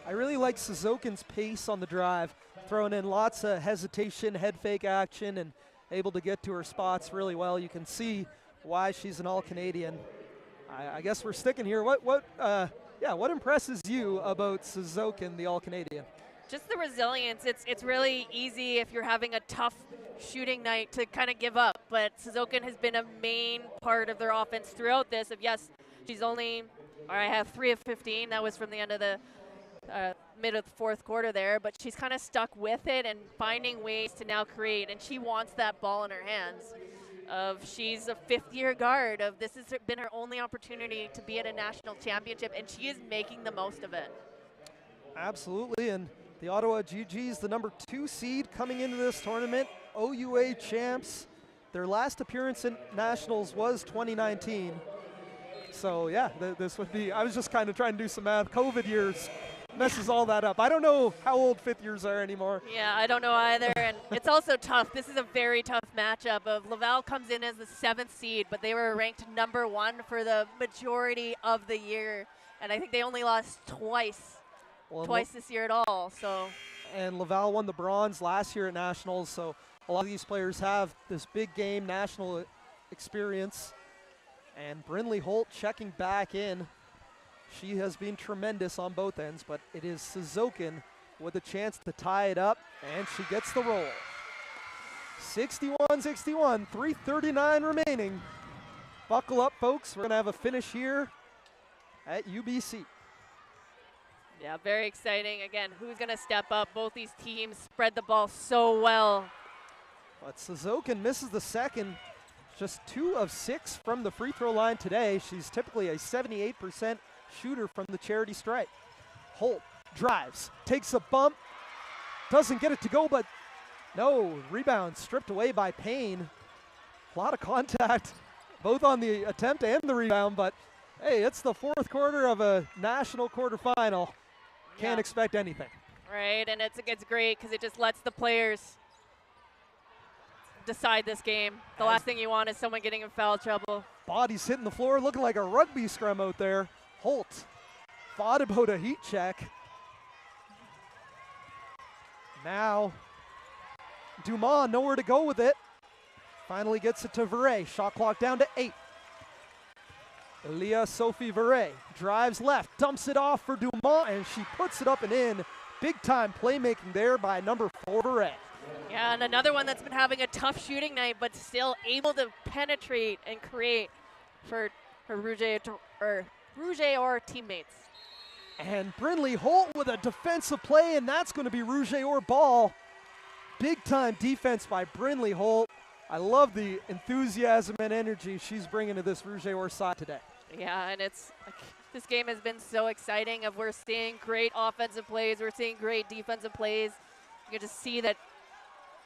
I really like Suzokin's pace on the drive, throwing in lots of hesitation, head fake action, and able to get to her spots really well. You can see why she's an All-Canadian. I guess we're sticking here. What impresses you about Suzokin, the All-Canadian? Just the resilience. It's really easy if you're having a tough shooting night to kind of give up, but Suzokin has been a main part of their offense throughout this. Yes, she's only, I have 3 of 15. That was from the end of the mid of the fourth quarter there, but she's kind of stuck with it and finding ways to now create, and she wants that ball in her hands. She's a fifth-year guard. This has been her only opportunity to be at a national championship, and she is making the most of it. Absolutely, and the Ottawa Gee-Gees, the number 2 seed coming into this tournament, OUA champs. Their last appearance in nationals was 2019. So yeah, this would be, I was just kind of trying to do some math. COVID years messes all that up. I don't know how old fifth years are anymore. Yeah, I don't know either, and it's also tough. This is a very tough matchup. Laval comes in as the 7th seed, but they were ranked number 1 for the majority of the year, and I think they only lost twice this year at all. So. And Laval won the bronze last year at nationals, so a lot of these players have this big game national experience. And Brynlee Holt checking back in. She has been tremendous on both ends, but it is Suzokin with a chance to tie it up, and she gets the roll. 61-61, 3:39 remaining. Buckle up, folks. We're going to have a finish here at UBC. Yeah, very exciting. Again, who's going to step up? Both these teams spread the ball so well. But Suzokin misses the second. Just 2 of 6 from the free throw line today. She's typically a 78% shooter from the charity stripe. Holt drives, takes a bump, doesn't get it to go, but no, rebound stripped away by Payne. A lot of contact, both on the attempt and the rebound, but hey, it's the fourth quarter of a national quarterfinal. Can't expect anything. Right, and it's great because it just lets the players decide this game. The last thing you want is someone getting in foul trouble. Bodies hitting the floor, looking like a rugby scrum out there. Holt fought about a heat check. Now, Dumas nowhere to go with it. Finally gets it to Verret. Shot clock down to 8. Elia Sophie Verret drives left, dumps it off for Dumas, and she puts it up and in. Big time playmaking there by number 4 Verret. Yeah, and another one that's been having a tough shooting night, but still able to penetrate and create for her Rouge or teammates. And Brynlee Holt with a defensive play, and that's going to be Rouge or ball. Big time defense by Brynlee Holt. I love the enthusiasm and energy she's bringing to this Rouge or side today. Yeah, and it's this game has been so exciting. We're seeing great offensive plays. We're seeing great defensive plays. You can just see that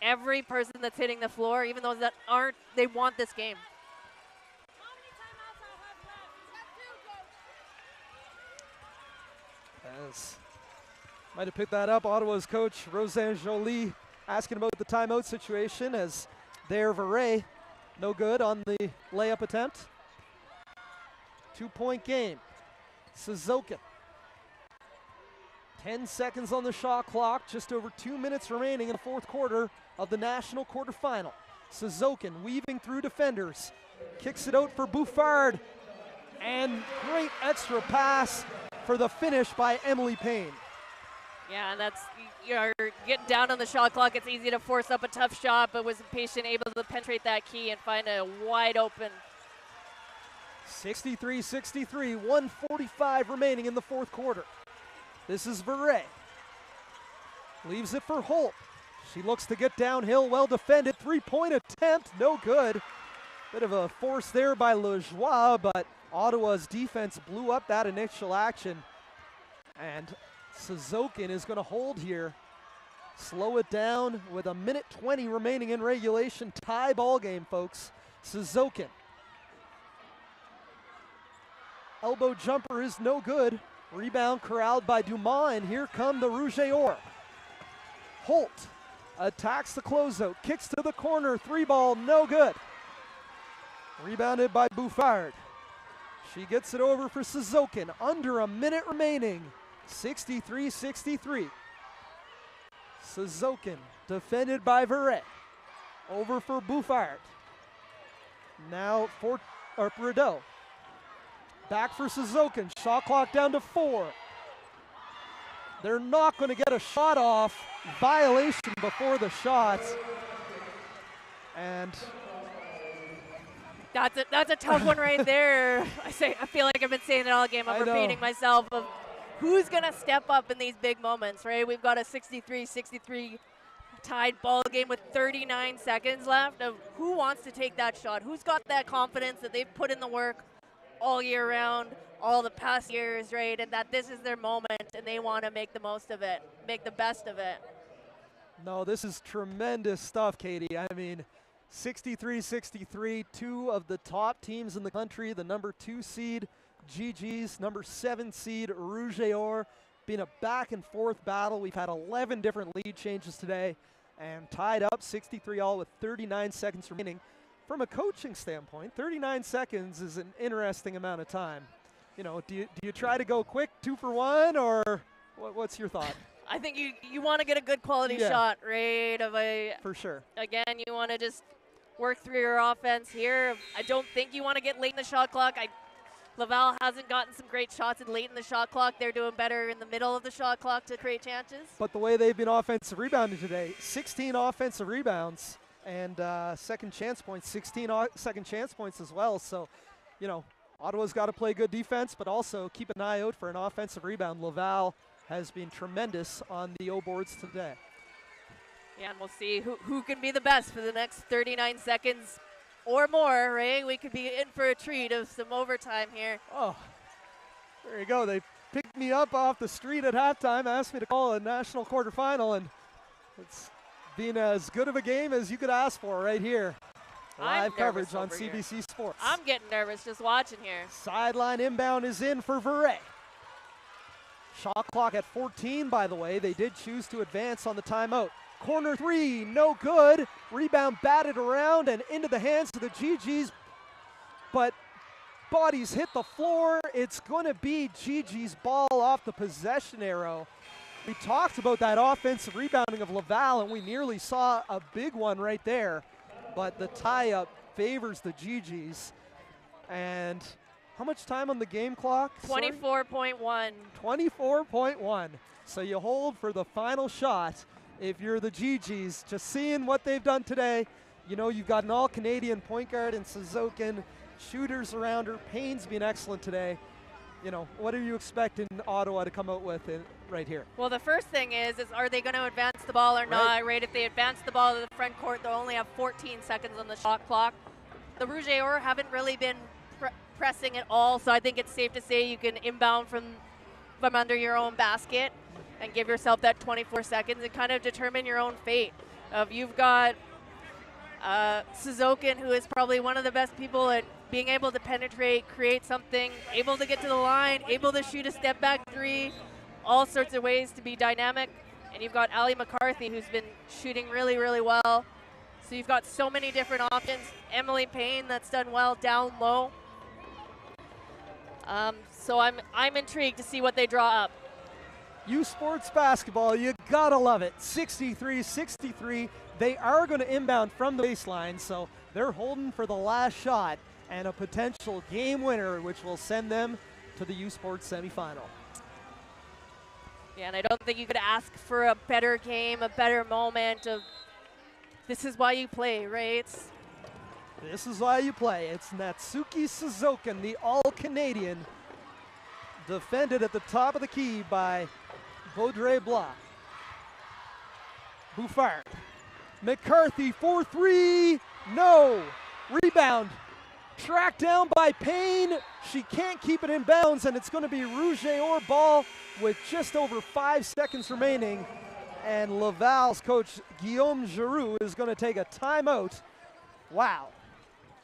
every person that's hitting the floor, even those that aren't, they want this game. As might have picked that up, Ottawa's coach, Rosanne Joly, asking about the timeout situation as there Verret, no good on the layup attempt. 2-point game. Suzokin. 10 seconds on the shot clock, just over 2 minutes remaining in the fourth quarter of the national quarterfinal. Suzokin weaving through defenders, kicks it out for Bouffard, and great extra pass for the finish by Emily Payne. Yeah, and that's, you're getting down on the shot clock. It's easy to force up a tough shot, but was patient, able to penetrate that key and find a wide open. 63-63, 1:45 remaining in the fourth quarter. This is Verret. Leaves it for Holt. She looks to get downhill, well defended. 3-point attempt, no good. Bit of a force there by Lajoie, but Ottawa's defense blew up that initial action. And Suzokin is going to hold here. slow it down with 1:20 remaining in regulation. Tie ball game, folks. Suzokin. Elbow jumper is no good. Rebound corralled by Dumas, and here come the Rouge et Or. Holt attacks the closeout, kicks to the corner, 3-ball, no good. Rebounded by Bouffard. She gets it over for Suzokin. Under a minute remaining. 63-63. Suzokin defended by Verret. Over for Bouffard. Now for Rideau. Back for Suzokin. Shot clock down to 4. They're not going to get a shot off. Violation before the shots. And that's a tough one right there. I feel like I've been saying it all game. I'm repeating myself of who's going to step up in these big moments, right? We've got a 63-63 tied ball game with 39 seconds left. Of who wants to take that shot? Who's got that confidence that they've put in the work all year round, all the past years, right? And that this is their moment and they want to make the most of it, make the best of it. No, this is tremendous stuff, Katie. I mean, 63-63, two of the top teams in the country, the number 2 seed Gee-Gees, number 7 seed Rouge et Or. Been a back and forth battle. We've had 11 different lead changes today and tied up 63-all with 39 seconds remaining. From a coaching standpoint, 39 seconds is an interesting amount of time. You know, do you try to go quick 2 for 1, or what's your thought? I think you want to get a good quality shot, right? For sure. Again, you want to just work through your offense here. I don't think you want to get late in the shot clock. Laval hasn't gotten some great shots late in the shot clock. They're doing better in the middle of the shot clock to create chances. But the way they've been offensive rebounding today, 16 offensive rebounds and second chance points, 16 second chance points as well. So, you know, Ottawa's got to play good defense, but also keep an eye out for an offensive rebound. Laval has been tremendous on the O boards today. Yeah, and we'll see who can be the best for the next 39 seconds or more, right? We could be in for a treat of some overtime here. Oh, there you go. They picked me up off the street at halftime, asked me to call a national quarterfinal, and it's been as good of a game as you could ask for right here. Live coverage on CBC Sports. I'm getting nervous just watching here. Sideline inbound is in for Verret. Shot clock at 14, by the way. They did choose to advance on the timeout. Corner 3, no good. Rebound batted around and into the hands of the Gee-Gees, but bodies hit the floor. It's going to be Gee-Gees' ball off the possession arrow. We talked about that offensive rebounding of Laval, and we nearly saw a big one right there, but the tie-up favors the Gee-Gees. And how much time on the game clock? 24.1. 24.1. So you hold for the final shot. If you're the Gee-Gees, just seeing what they've done today, you know you've got an all-Canadian point guard in Suzokin, shooters around her. Payne's been excellent today. You know, what are you expecting Ottawa to come out with right here? Well, the first thing is are they going to advance the ball or not, right? If they advance the ball to the front court, they'll only have 14 seconds on the shot clock. The Rouge et Or haven't really been pressing at all, so I think it's safe to say you can inbound from under your own basket and give yourself that 24 seconds and kind of determine your own fate. You've got Suzokin, who is probably one of the best people at being able to penetrate, create something, able to get to the line, able to shoot a step-back 3, all sorts of ways to be dynamic. And you've got Ali McCarthy, who's been shooting really, really well. So you've got so many different options. Emily Payne, that's done well down low. So I'm intrigued to see what they draw up. U Sports basketball, you gotta love it. 63-63. They are going to inbound from the baseline, so they're holding for the last shot and a potential game winner, which will send them to the U Sports semifinal. Yeah, and I don't think you could ask for a better game, a better moment of this is why you play, right? This is why you play. It's Natsuki Suzokin, the all-Canadian, defended at the top of the key by Baudrey Blas. Bouffard. McCarthy for 3. No. Rebound. Tracked down by Payne. She can't keep it in bounds, and it's going to be Rouge et Or ball with just over 5 seconds remaining. And Laval's coach Guillaume Giroux is going to take a timeout. Wow.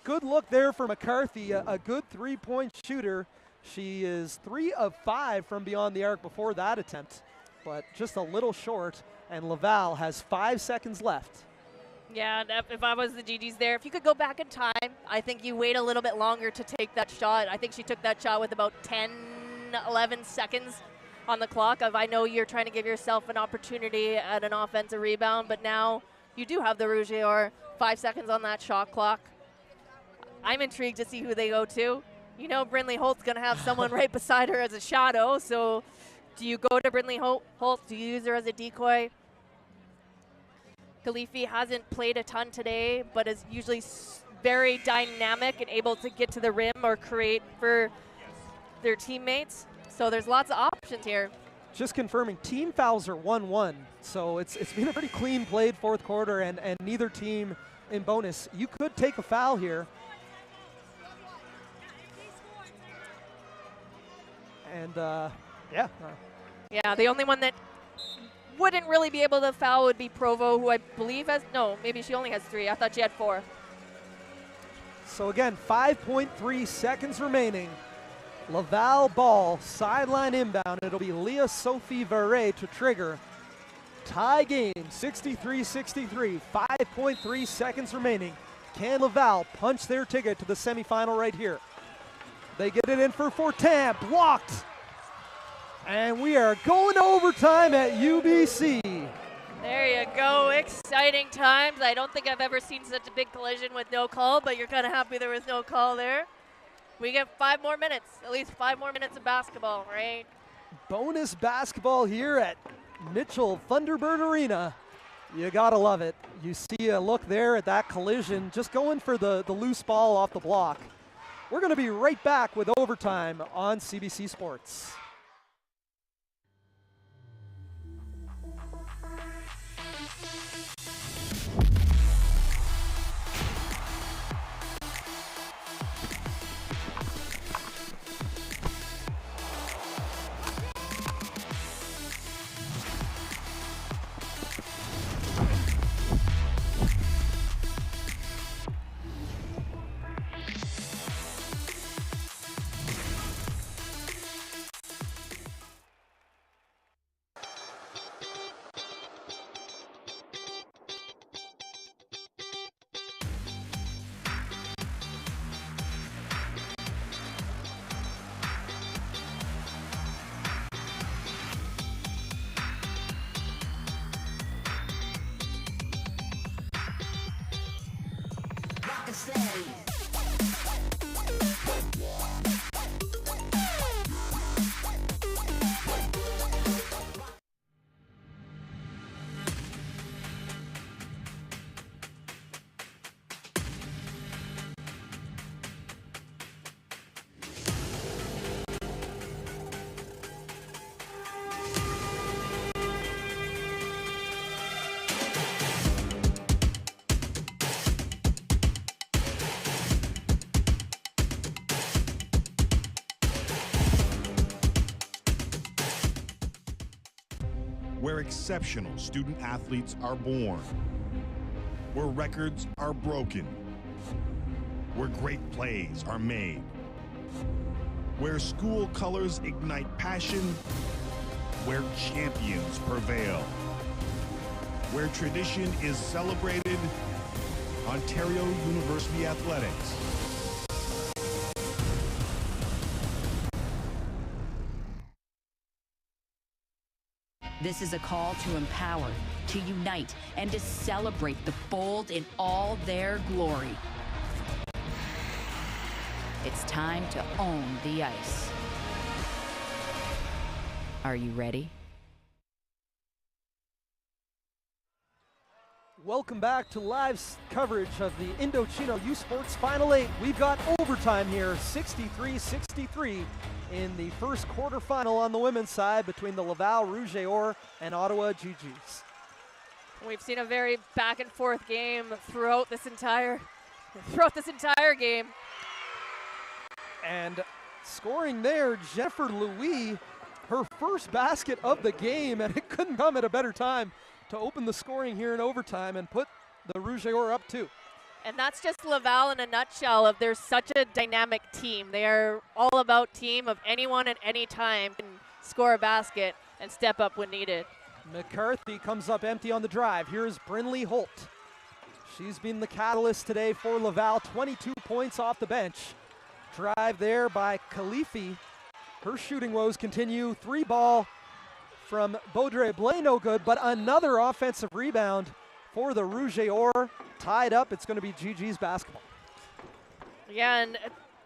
Good look there for McCarthy, a good three-point shooter. She is 3 of 5 from beyond the arc before that attempt, but just a little short, and Laval has 5 seconds left. Yeah, if I was the Gee-Gees there, if you could go back in time, I think you wait a little bit longer to take that shot. I think she took that shot with about 10, 11 seconds on the clock. I know you're trying to give yourself an opportunity at an offensive rebound, but now you do have the Rouge or 5 seconds on that shot clock. I'm intrigued to see who they go to. You know Brindley Holt's going to have someone right beside her as a shadow, so do you go to Brindley Holt? Do you use her as a decoy? Khalifi hasn't played a ton today, but is usually very dynamic and able to get to the rim or create for their teammates. So there's lots of options here. Just confirming, team fouls are 1-1, so it's been a pretty clean played fourth quarter, and neither team in bonus. You could take a foul here. And, yeah. Yeah, the only one that wouldn't really be able to foul would be Provo, who I believe has, no, maybe she only has 3. I thought she had 4. So again, 5.3 seconds remaining. Laval ball, sideline inbound. It'll be Leah Sophie Verret to trigger. Tie game, 63-63, 5.3 seconds remaining. Can Laval punch their ticket to the semifinal right here? They get it in for Fortin, blocked. And we are going to overtime at UBC. There you go, exciting times. I don't think I've ever seen such a big collision with no call, but you're kind of happy there was no call there. We get 5 more minutes, at least 5 more minutes of basketball, right? Bonus basketball here at Mitchell Thunderbird Arena. You gotta love it. You see a look there at that collision, just going for the loose ball off the block. We're going to be right back with overtime on CBC Sports. Where exceptional student athletes are born, where records are broken, where great plays are made, where school colors ignite passion, where champions prevail, where tradition is celebrated, Ontario University Athletics. This is a call to empower, to unite, and to celebrate the bold in all their glory. It's time to own the ice. Are you ready? Welcome back to live coverage of the Indochino U Sports Final 8. We've got overtime here, 63-63 in the first quarterfinal on the women's side between the Laval Rouge and Ottawa Gee-Gees. We've seen a very back and forth game throughout this entire game. And scoring there, Jennifer Louis her first basket of the game, and it couldn't come at a better time to open the scoring here in overtime and put the Rouge et Or up 2. And that's just Laval in a nutshell of they're such a dynamic team. They are all about team of anyone at any time can score a basket and step up when needed. McCarthy comes up empty on the drive. Here is Brinley Holt. She's been the catalyst today for Laval, 22 points off the bench. Drive there by Khalifi. Her shooting woes continue. 3-ball from Baudrey Blais, no good, but another offensive rebound for the Rouge et Or. Tied up, it's going to be Gee-Gees basketball. Yeah, and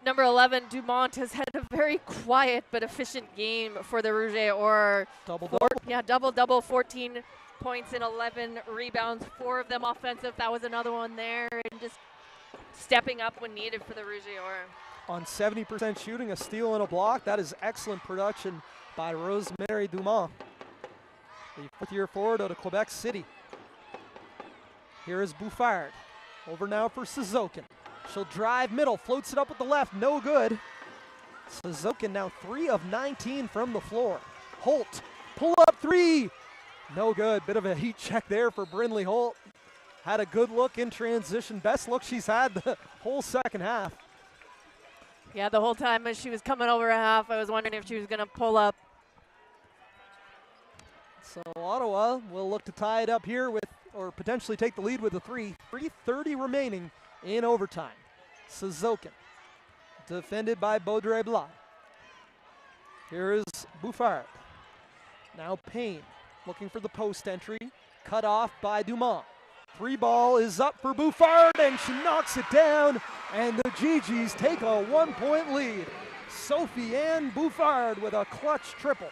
number 11, Dumont, has had a very quiet but efficient game for the Rouge et Or. Double-double. Yeah, double-double, 14 points and 11 rebounds, 4 of them offensive. That was another one there, and just stepping up when needed for the Rouge et Or. On 70% shooting, a steal and a block. That is excellent production by Rosemary Dumont, the fourth-year forward out of Quebec City. Here is Bouffard. Over now for Suzokin. She'll drive middle, floats it up with the left, no good. Suzokin now 3 of 19 from the floor. Holt, pull up 3. No good. Bit of a heat check there for Brinley Holt. Had a good look in transition. Best look she's had the whole second half. Yeah, the whole time as she was coming over a half, I was wondering if she was going to pull up. So Ottawa will look to tie it up here with, or potentially take the lead with a 3. 3:30 remaining in overtime. Suzokin, defended by Baudrey Blais. Here is Bouffard. Now Payne, looking for the post entry. Cut off by Dumont. 3-ball is up for Bouffard, and she knocks it down, and the Gee-Gees take a 1-point lead. Sophie Ann Bouffard with a clutch triple.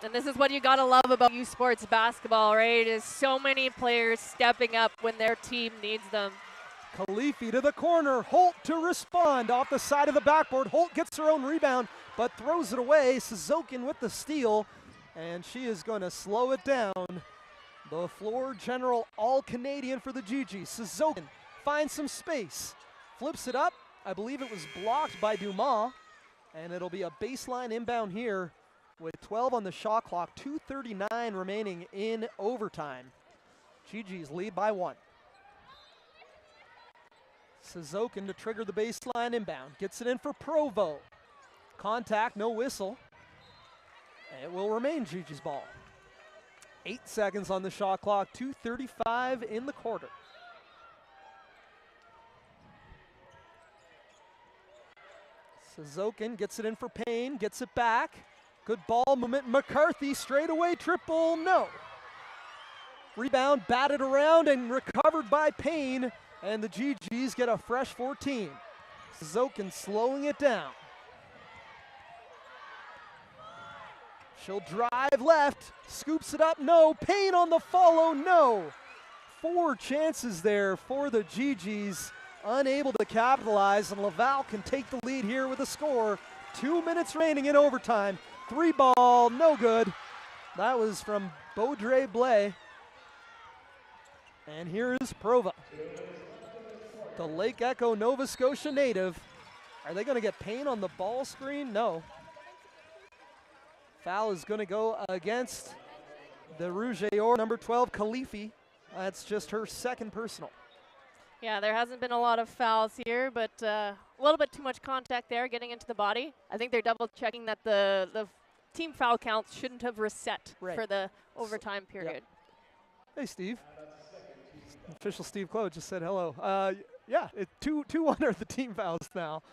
And this is what you gotta love about U Sports basketball, right? Is so many players stepping up when their team needs them. Khalifi to the corner, Holt to respond off the side of the backboard. Holt gets her own rebound, but throws it away. Suzokin with the steal, and she is going to slow it down. The floor general all-Canadian for the Gee-Gees. Suzokin finds some space, flips it up. I believe it was blocked by Dumont, and it'll be a baseline inbound here with 12 on the shot clock, 2:39 remaining in overtime. Gee-Gees lead by 1. Suzokin to trigger the baseline inbound. Gets it in for Provo. Contact, no whistle. It will remain Gee-Gees ball. 8 seconds on the shot clock, 2:35 in the quarter. Suzokin gets it in for Payne, gets it back. Good ball movement, McCarthy, straightaway triple, no. Rebound batted around and recovered by Payne, and the Gee-Gees get a fresh 14. Suzokin slowing it down. She'll drive left, scoops it up, no. Payne on the follow, no. 4 chances there for the Gee-Gees, unable to capitalize, and Laval can take the lead here with a score. 2 minutes remaining in overtime. 3-ball, no good. That was from Baudrey Blais. And here is Prova, the Lake Echo, Nova Scotia native. Are they going to get Payne on the ball screen? No. Foul is going to go against the Rouge et Or, number 12, Khalifi. That's just her second personal. Yeah, there hasn't been a lot of fouls here, but a little bit too much contact there getting into the body. I think they're double checking that the team foul counts shouldn't have reset for the overtime period. Yep. Hey, Steve. Official Steve Clow just said hello. Yeah, 2-1 are the team fouls now.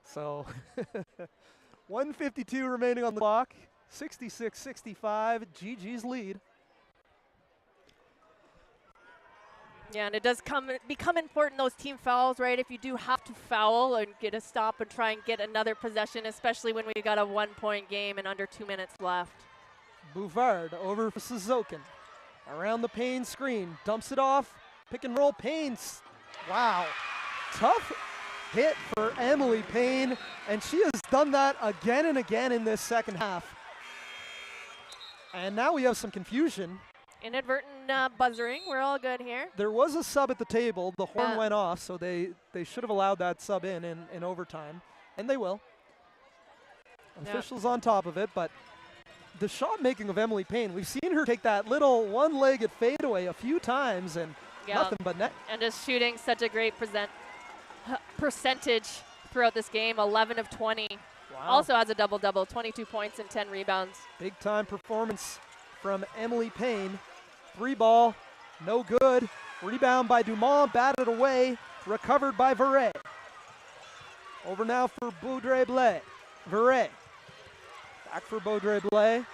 So 1:52 remaining on the clock. 66-65, Gee-Gees lead. Yeah, and it does become important, those team fouls, right? If you do have to foul and get a stop and try and get another possession, especially when we got a 1-point game and under 2 minutes left. Bouffard over for Suzokin. Around the Payne screen, dumps it off, pick and roll, Payne. Wow, tough hit for Emily Payne, and she has done that again and again in this second half. And now we have some confusion. Inadvertent buzzering. We're all good here. There was a sub at the table. The horn went off, so they should have allowed that sub in overtime, and they will. Officials on top of it, but the shot making of Emily Payne, we've seen her take that little one-legged fadeaway a few times and nothing but net. And just shooting such a great percentage throughout this game, 11 of 20. Wow. Also has a double-double, 22 points and 10 rebounds. Big-time performance from Emily Payne. 3 ball, no good. Rebound by Dumont, batted away, recovered by Verret. Over now for Baudré-Blais. Verret. Back for Baudré-Blais.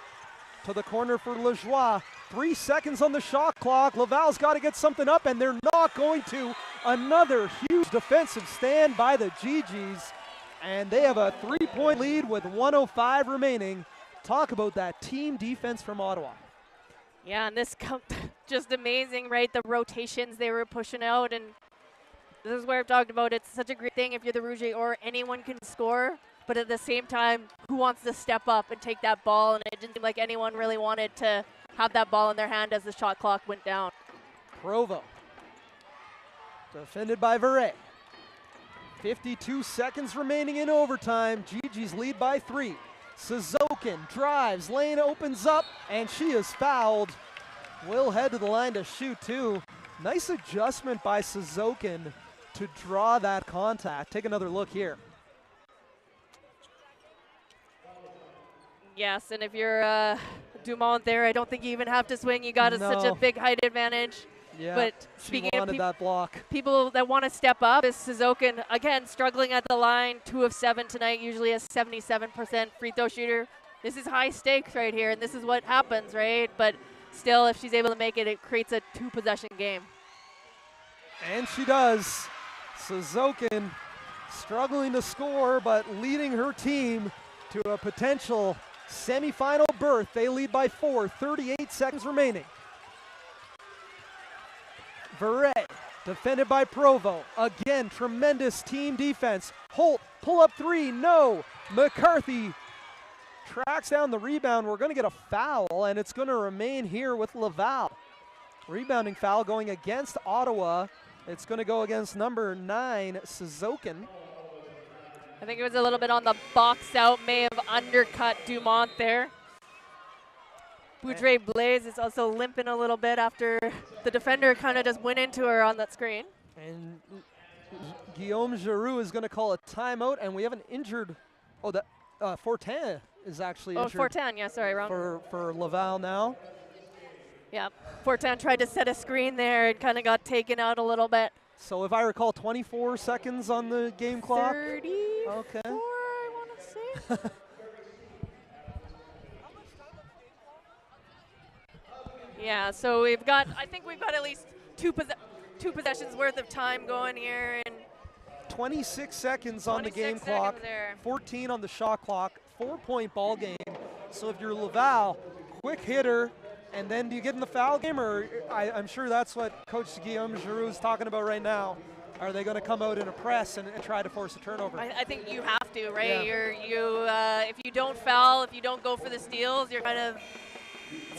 To the corner for Lajoie. 3 seconds on the shot clock. Laval's got to get something up, and they're not going to. Another huge defensive stand by the Gee-Gees. And they have a 3-point lead with 1:05 remaining. Talk about that team defense from Ottawa. Yeah, and this just amazing, right? The rotations they were pushing out, and this is where I've talked about it's such a great thing if you're the Rouge or anyone can score, but at the same time, who wants to step up and take that ball? And it didn't seem like anyone really wanted to have that ball in their hand as the shot clock went down. Provo. Defended by Verret. 52 seconds remaining in overtime. Gee-Gees lead by 3. Suzokin drives, lane opens up, and she is fouled. Will head to the line to shoot too. Nice adjustment by Suzokin to draw that contact. Take another look here. Yes, and if you're Dumont there, I don't think you even have to swing. You got such a big height advantage. Yeah, but she wanted that block. People that want to step up is Suzokin, again, struggling at the line, 2 of 7 tonight, usually a 77% free throw shooter. This is high stakes right here, and this is what happens, right? But still, if she's able to make it, it creates a 2-possession game. And she does. Suzokin struggling to score, but leading her team to a potential semifinal berth. They lead by 4, 38 seconds remaining. Verret, defended by Provo. Again, tremendous team defense. Holt, pull up 3, no. McCarthy tracks down the rebound. We're going to get a foul, and it's going to remain here with Laval. Rebounding foul going against Ottawa. It's going to go against number 9, Suzokin. I think it was a little bit on the box out, may have undercut Dumont there. Baudré-Blais is also limping a little bit after the defender kind of just went into her on that screen. And Guillaume Giroux is going to call a timeout, and we have an injured. Oh, that Fortin is actually injured. Oh, Fortin, yeah, sorry, wrong. For Laval now. Yeah, Fortin tried to set a screen there and kind of got taken out a little bit. So if I recall, 24 seconds on the game clock. 34, okay. I want to say. Yeah, so I think we've got at least two possessions worth of time going here. And 26 seconds on the game clock, 14 on the shot clock, 4-point ball game. So if you're Laval, quick hitter, and then do you get in the foul game? Or I'm sure that's what Coach Guillaume Giroux is talking about right now. Are they going to come out in a press and try to force a turnover? I think you have to, right? Yeah. If you don't foul, if you don't go for the steals, you're kind of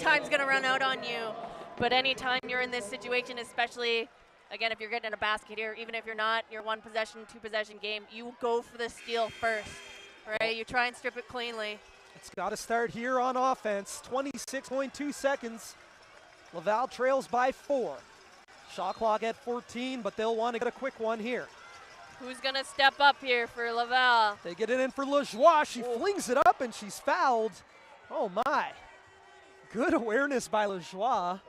time's going to run out on you. But anytime you're in this situation, especially, again, if you're getting in a basket here, even if you're not, your 1-possession, 2-possession game, you go for the steal first, right? You try and strip it cleanly. It's got to start here on offense. 26.2 seconds. Laval trails by 4. Shot clock at 14, but they'll want to get a quick one here. Who's going to step up here for Laval? They get it in for Lajoie. She flings it up, and she's fouled. Oh, my. Good awareness by Lajoie,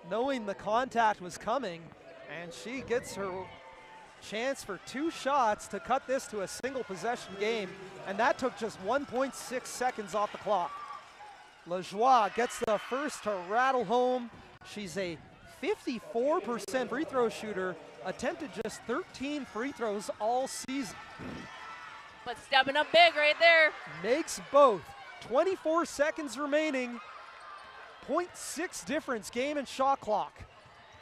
knowing the contact was coming, and she gets her chance for 2 shots to cut this to a single possession game, and that took just 1.6 seconds off the clock. Lajoie gets the first to rattle home. She's a 54% free throw shooter, attempted just 13 free throws all season. But stepping up big right there. Makes both. 24 seconds remaining. 0.6 difference, game and shot clock.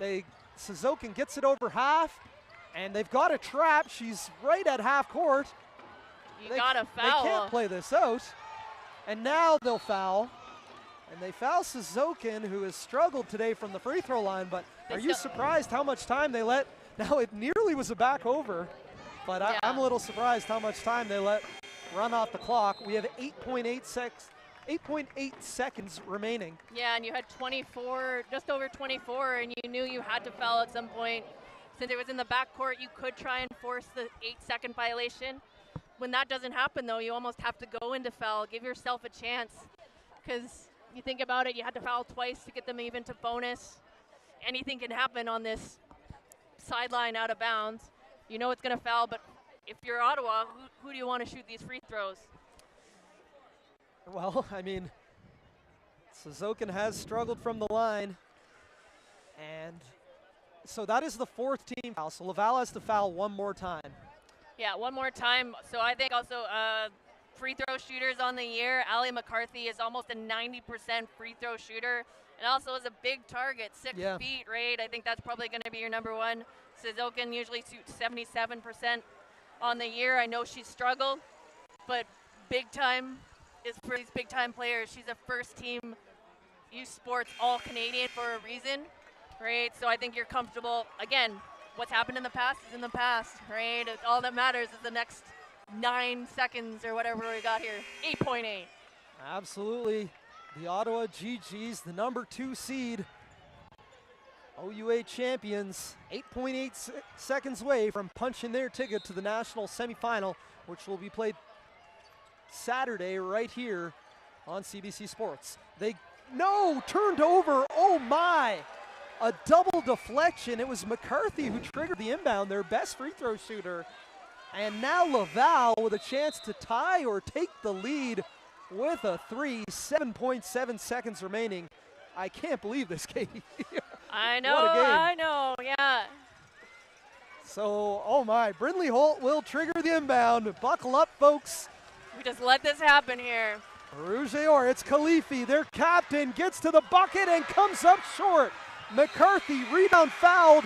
Suzokin gets it over half, and they've got a trap. She's right at half court. You got to foul. They can't play this out. And now they'll foul. And they foul Suzokin, who has struggled today from the free throw line. But are you surprised how much time they let? Now, it nearly was a back over, but I'm a little surprised how much time they let run off the clock. We have 8.8 seconds remaining. Yeah, and you had 24, just over 24, and you knew you had to foul at some point. Since it was in the backcourt, you could try and force the 8-second violation. When that doesn't happen, though, you almost have to go into foul, give yourself a chance. Because you think about it, you had to foul twice to get them even to bonus. Anything can happen on this sideline out of bounds. You know it's going to foul, but if you're Ottawa, who do you want to shoot these free throws? Well, I mean, Sissoko has struggled from the line. And so that is the 4th team foul. So Laval has to foul one more time. Yeah, one more time. So I think also free throw shooters on the year. Ali McCarthy is almost a 90% free throw shooter. And also is a big target, 6 feet, right? I think that's probably going to be your number one. Sissoko usually shoots 77% on the year. I know she's struggled, but big time is for these big time players. She's a first team youth sports all Canadian for a reason, right? So I think you're comfortable. Again, what's happened in the past is in the past, right? All that matters is the next 9 seconds or whatever we got here. 8.8. Absolutely. The Ottawa Gee-Gees, the number 2 seed, OUA champions, 8.8 seconds away from punching their ticket to the national semifinal, which will be played Saturday right here on CBC Sports. Turned over, oh my! A double deflection. It was McCarthy who triggered the inbound, their best free throw shooter. And now Laval with a chance to tie or take the lead with a 3, 7.7 seconds remaining. I can't believe this, Katie. I know, What a game. I know, yeah. So, oh my, Brindley Holt will trigger the inbound. Buckle up, folks. We just let this happen here. Rouge et Or, it's Khalifi, their captain, gets to the bucket and comes up short. McCarthy, rebound fouled.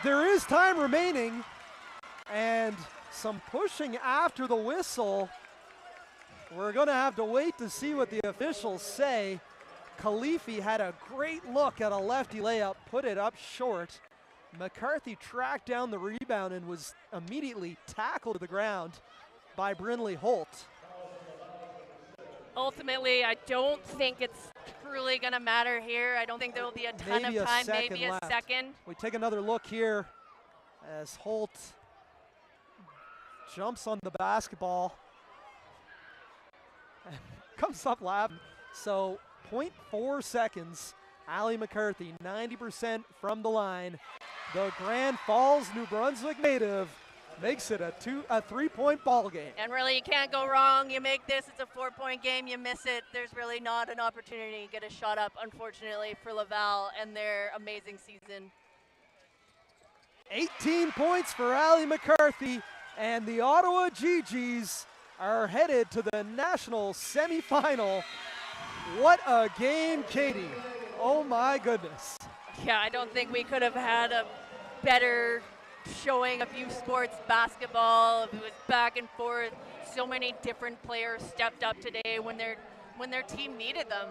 There is time remaining. And some pushing after the whistle. We're going to have to wait to see what the officials say. Khalifi had a great look at a lefty layup, put it up short. McCarthy tracked down the rebound and was immediately tackled to the ground by Brindley Holt. Ultimately, I don't think it's truly going to matter here. I don't think there will be a ton of time, maybe a second. We take another look here as Holt jumps on the basketball. Comes up laughing. So 0.4 seconds. Ali McCarthy, 90% from the line. The Grand Falls, New Brunswick native makes it a 3-point ball game. And really, you can't go wrong. You make this, it's a 4-point game. You miss it, there's really not an opportunity to get a shot up, unfortunately, for Laval and their amazing season. 18 points for Ali McCarthy, and the Ottawa Gee-Gees are headed to the national semifinal. What a game, Katie. Oh my goodness. Yeah, I don't think we could have had a better showing of youth sports basketball. It was back and forth. So many different players stepped up today when their team needed them,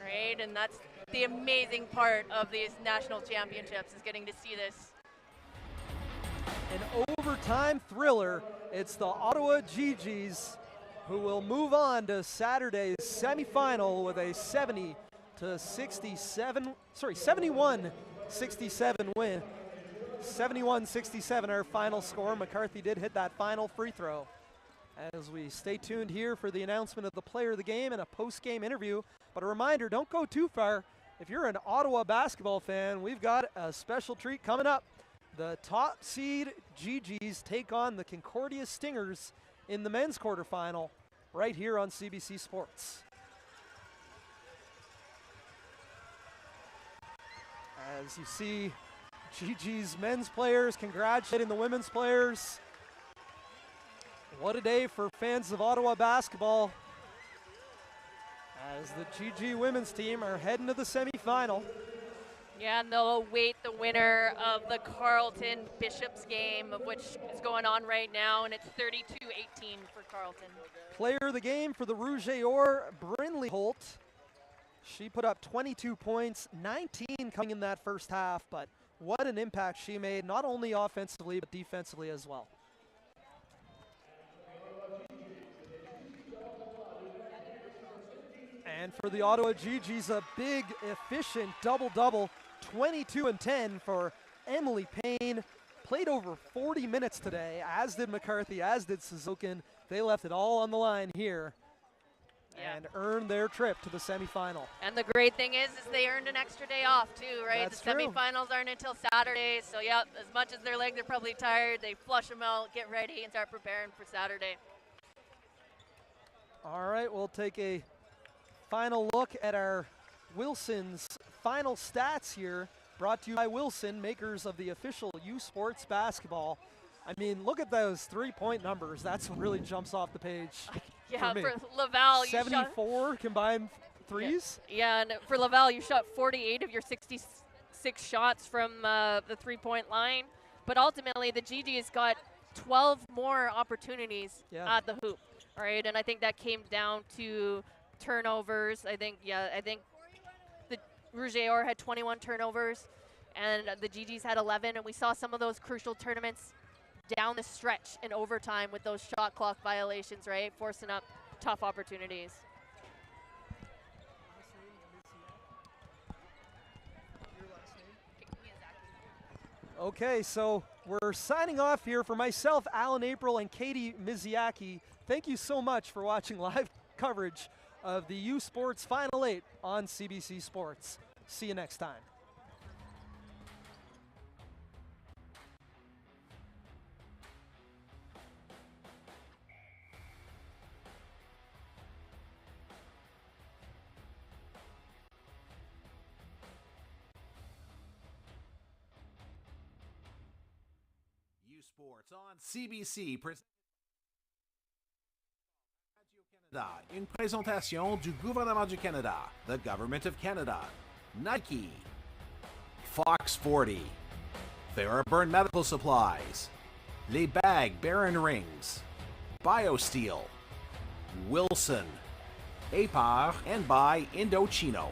right? And that's the amazing part of these national championships, is getting to see this. An overtime thriller. It's the Ottawa Gee-Gees who will move on to Saturday's semifinal with a 71-67 win. 71-67 our final score. McCarthy did hit that final free throw. As we stay tuned here for the announcement of the player of the game and a post-game interview. But a reminder, don't go too far. If you're an Ottawa basketball fan, we've got a special treat coming up. The top seed Gee-Gees take on the Concordia Stingers in the men's quarterfinal right here on CBC Sports. As you see Gee-Gees men's players congratulating the women's players. What a day for fans of Ottawa basketball as the Gee-Gee women's team are heading to the semifinal. Yeah, and they'll await the winner of the Carleton-Bishops game, of which is going on right now, and it's 32-18 for Carleton. Player of the game for the Rouge et Or, Brindley Holt. She put up 22 points, 19 coming in that first half, but what an impact she made, not only offensively, but defensively as well. And for the Ottawa Gee-Gees, a big, efficient double-double, 22 and 10 for Emily Payne. Played over 40 minutes today, as did McCarthy, as did Suzuki. They left it all on the line here and earned their trip to the semifinal. And the great thing is they earned an extra day off too, right? That's the semifinals aren't until Saturday, so yeah, as much as their legs are probably tired, they flush them out, get ready, and start preparing for Saturday. All right, we'll take a final look at our Wilson's final stats here, brought to you by Wilson, makers of the official U Sports basketball. I mean, look at those three-point numbers. That's what really jumps off the page. Yeah, for Laval, 74 combined threes. Yeah, and for Laval, you shot 48 of your 66 shots from the three-point line. But ultimately, the Gee-Gees got 12 more opportunities at the hoop, right? And I think that came down to turnovers. I think the Rouge had 21 turnovers, and the Gee-Gees had 11. And we saw some of those crucial tournaments down the stretch in overtime with those shot clock violations, right? Forcing up tough opportunities. Okay, so we're signing off here for myself, Alan April, and Katie Miziaki. Thank you so much for watching live coverage of the U Sports Final 8 on CBC Sports. See you next time. Sports on CBC. Une présentation du gouvernement du Canada, the Government of Canada, Nike, Fox 40, Thunderbird Medical Supplies, Les Bag Baron Rings, BioSteel, Wilson, APAR, and by Indochino.